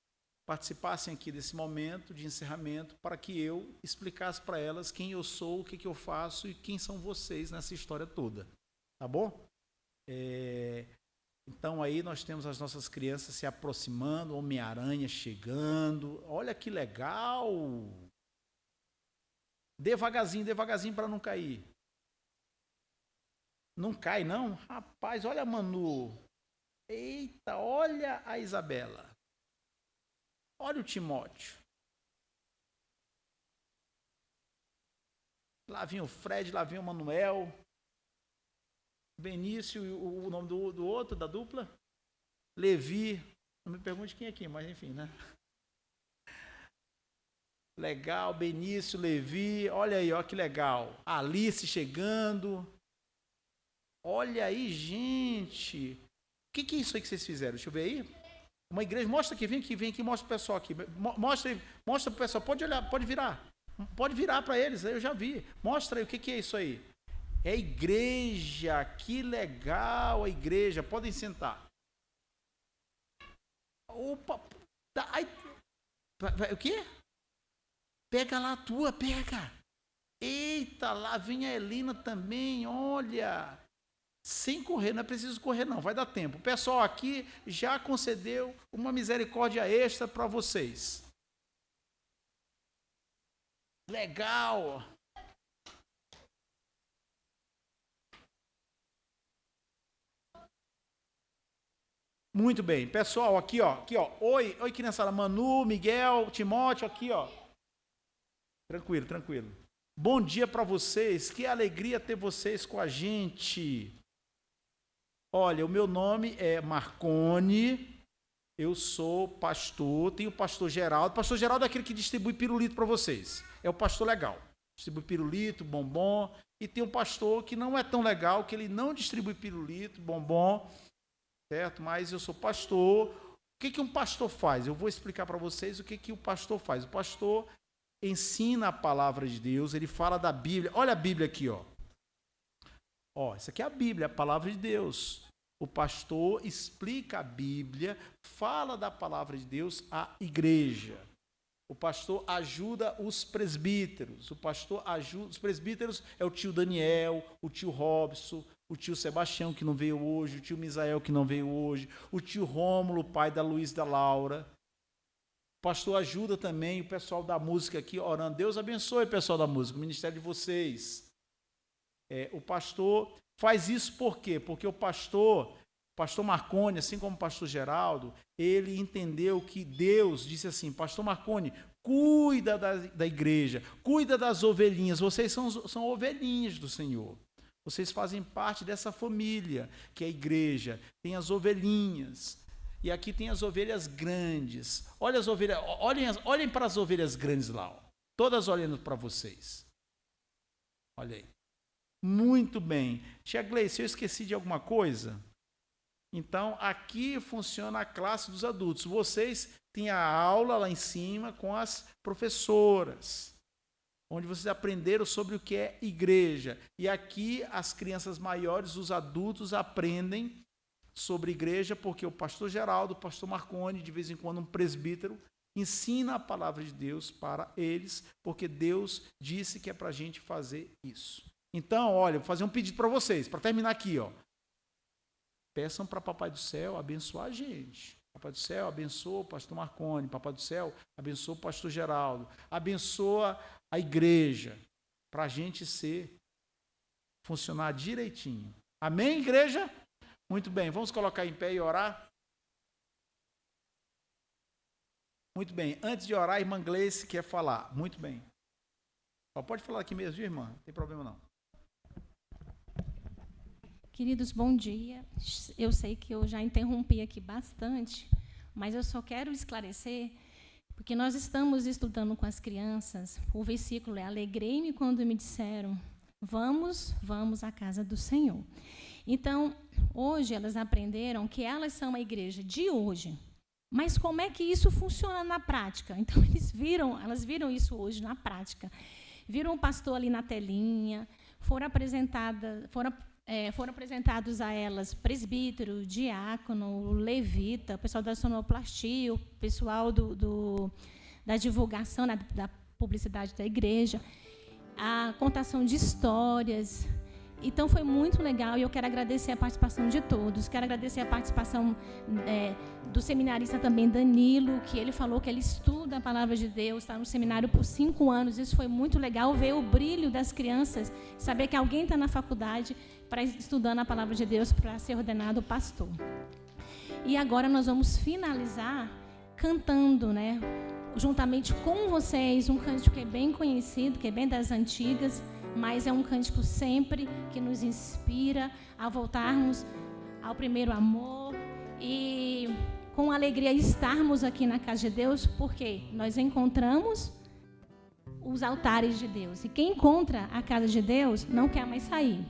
participassem aqui desse momento de encerramento, para que eu explicasse para elas quem eu sou, o que eu faço e quem são vocês nessa história toda. Tá bom? Então aí nós temos as nossas crianças se aproximando, Homem-Aranha chegando. Olha que legal! Devagarzinho para não cair. Não cai, não? Rapaz, olha a Manu. Eita, olha a Isabela. Olha o Timóteo. Lá vinha o Fred, lá vinha o Manuel. Benício, o nome do outro, da dupla? Levi. Não me pergunte quem é quem, mas enfim, né? Legal, Benício, Levi. Olha aí, ó, que legal. Alice chegando. Olha aí, gente. O que é isso aí que vocês fizeram? Deixa eu ver aí. Uma igreja, mostra aqui, vem aqui, mostra o pessoal aqui. Mostra pro pessoal, pode olhar, pode virar para eles, eu já vi. Mostra aí o que é isso aí. É igreja, que legal a igreja, podem sentar. Opa, o quê? Pega lá a tua, pega. Eita, lá vem a Helena também, olha. Sem correr, não é preciso correr não, vai dar tempo. O pessoal aqui já concedeu uma misericórdia extra para vocês. Legal! Muito bem. Pessoal, aqui, ó. Oi, criançada. Manu, Miguel, Timóteo, aqui, ó. Tranquilo. Bom dia para vocês. Que alegria ter vocês com a gente. Olha, o meu nome é Marcone. Eu sou pastor. Tem o pastor Geraldo. O pastor Geraldo é aquele que distribui pirulito para vocês. É o pastor legal. Distribui pirulito, bombom. E tem um pastor que não é tão legal, que ele não distribui pirulito, bombom. Certo? Mas eu sou pastor. O que um pastor faz? Eu vou explicar para vocês o que o pastor faz. O pastor ensina a palavra de Deus, ele fala da Bíblia. Olha a Bíblia aqui, ó. Isso aqui é a Bíblia, a palavra de Deus. O pastor explica a Bíblia, fala da palavra de Deus à igreja. O pastor ajuda os presbíteros. Os presbíteros é o tio Daniel, o tio Robson, o tio Sebastião, que não veio hoje, o tio Misael, que não veio hoje, o tio Rômulo, pai da Luiz e da Laura. O pastor ajuda também o pessoal da música aqui, orando. Deus abençoe o pessoal da música, o ministério de vocês. O pastor faz isso por quê? Porque o pastor Marcone, assim como o pastor Geraldo, ele entendeu que Deus disse assim: pastor Marcone, cuida da igreja, cuida das ovelhinhas, vocês são ovelhinhas do Senhor. Vocês fazem parte dessa família, que é a igreja. Tem as ovelhinhas. E aqui tem as ovelhas grandes. Olha as ovelhas, olhem para as ovelhas grandes lá. Ó. Todas olhando para vocês. Olha aí. Muito bem. Tia Gleice, eu esqueci de alguma coisa? Então, aqui funciona a classe dos adultos. Vocês têm a aula lá em cima com as professoras, onde vocês aprenderam sobre o que é igreja. E aqui as crianças maiores, os adultos, aprendem sobre igreja, porque o pastor Geraldo, o pastor Marcone, de vez em quando um presbítero, ensina a palavra de Deus para eles, porque Deus disse que é para a gente fazer isso. Então, olha, vou fazer um pedido para vocês, para terminar aqui, ó. Peçam para Papai do Céu abençoar a gente. Papai do Céu, abençoa o pastor Marcone. Papai do Céu, abençoa o pastor Geraldo. Abençoa a igreja, para a gente funcionar direitinho. Amém, igreja? Muito bem, vamos colocar em pé e orar? Muito bem, antes de orar, a irmã Gleice quer falar. Muito bem. Pode falar aqui mesmo, irmã? Não tem problema não. Queridos, bom dia. Eu sei que eu já interrompi aqui bastante, mas eu só quero esclarecer, porque nós estamos estudando com as crianças, o versículo é: alegrei-me quando me disseram, vamos à casa do Senhor. Então, hoje elas aprenderam que elas são a igreja de hoje. Mas como é que isso funciona na prática? Então, elas viram isso hoje na prática. Viram o pastor ali na telinha, foram apresentados a elas presbítero, diácono, levita, o pessoal da sonoplastia, o pessoal da divulgação, da publicidade da igreja, a contação de histórias. Então, foi muito legal e eu quero agradecer a participação de todos. Quero agradecer a participação do seminarista também, Danilo, que ele falou que ele estuda a palavra de Deus, está no seminário por 5 anos. Isso foi muito legal, ver o brilho das crianças, saber que alguém está na faculdade estudando a palavra de Deus para ser ordenado pastor. E agora nós vamos finalizar cantando, né, juntamente com vocês, um cântico que é bem conhecido, que é bem das antigas, mas é um cântico sempre que nos inspira a voltarmos ao primeiro amor e com alegria estarmos aqui na casa de Deus, porque nós encontramos os altares de Deus. E quem encontra a casa de Deus não quer mais sair.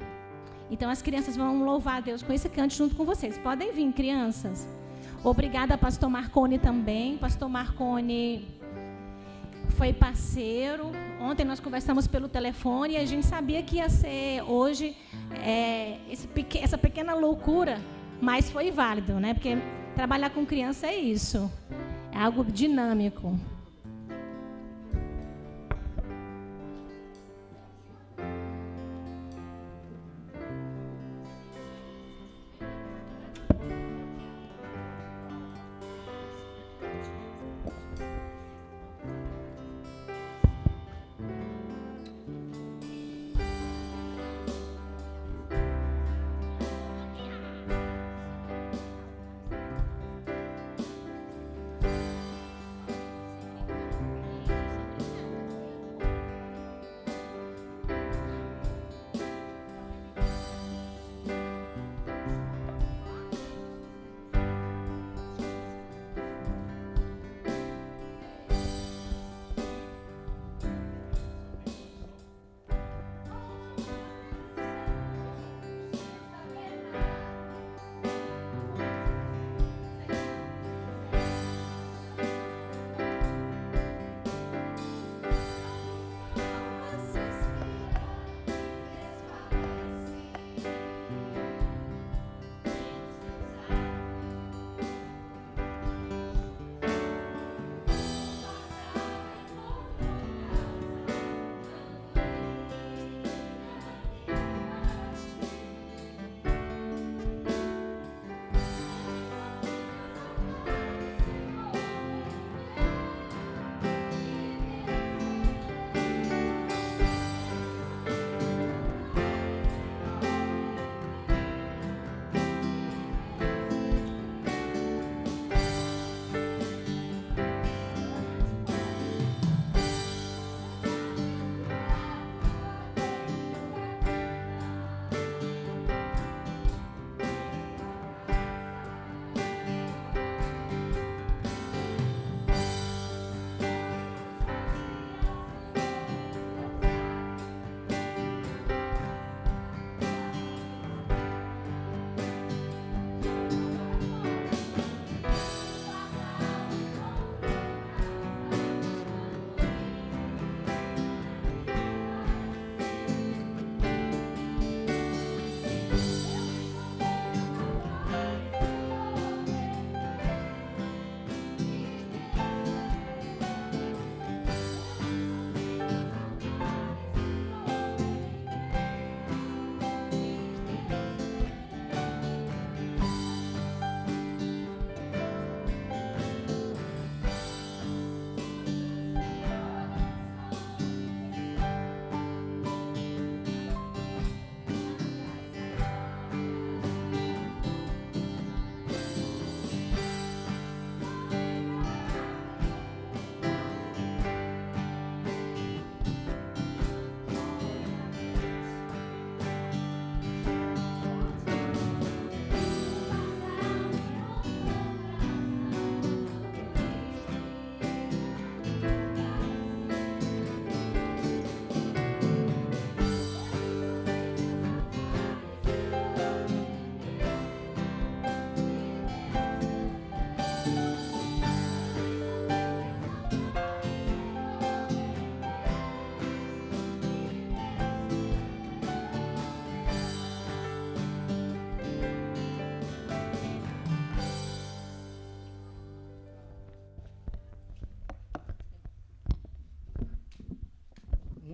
Então as crianças vão louvar a Deus com esse canto junto com vocês. Podem vir, crianças. Obrigada, pastor Marcone também. Pastor Marcone foi parceiro. Ontem nós conversamos pelo telefone e a gente sabia que ia ser hoje essa pequena loucura, mas foi válido, né? Porque trabalhar com criança é isso, é algo dinâmico.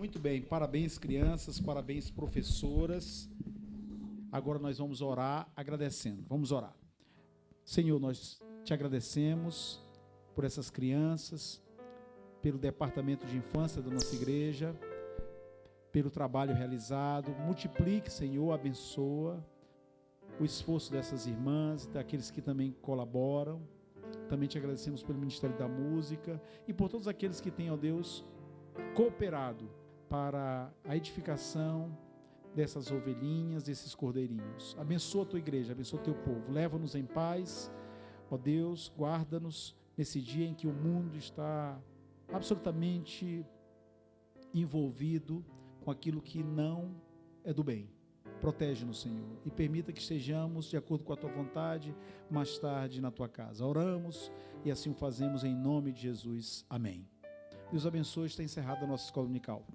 Muito bem, parabéns crianças, parabéns professoras. Agora nós vamos orar agradecendo. Vamos orar. Senhor, nós te agradecemos por essas crianças, pelo departamento de infância da nossa igreja, pelo trabalho realizado. Multiplique, Senhor, abençoa o esforço dessas irmãs, daqueles que também colaboram. Também te agradecemos pelo Ministério da Música e por todos aqueles que têm, ó Deus, cooperado para a edificação dessas ovelhinhas, desses cordeirinhos. Abençoa a tua igreja, abençoa o teu povo. Leva-nos em paz, ó Deus, guarda-nos nesse dia em que o mundo está absolutamente envolvido com aquilo que não é do bem. Protege-nos, Senhor, e permita que estejamos de acordo com a tua vontade mais tarde na tua casa. Oramos e assim o fazemos em nome de Jesus. Amém. Deus abençoe. Está encerrada a nossa escola dominical.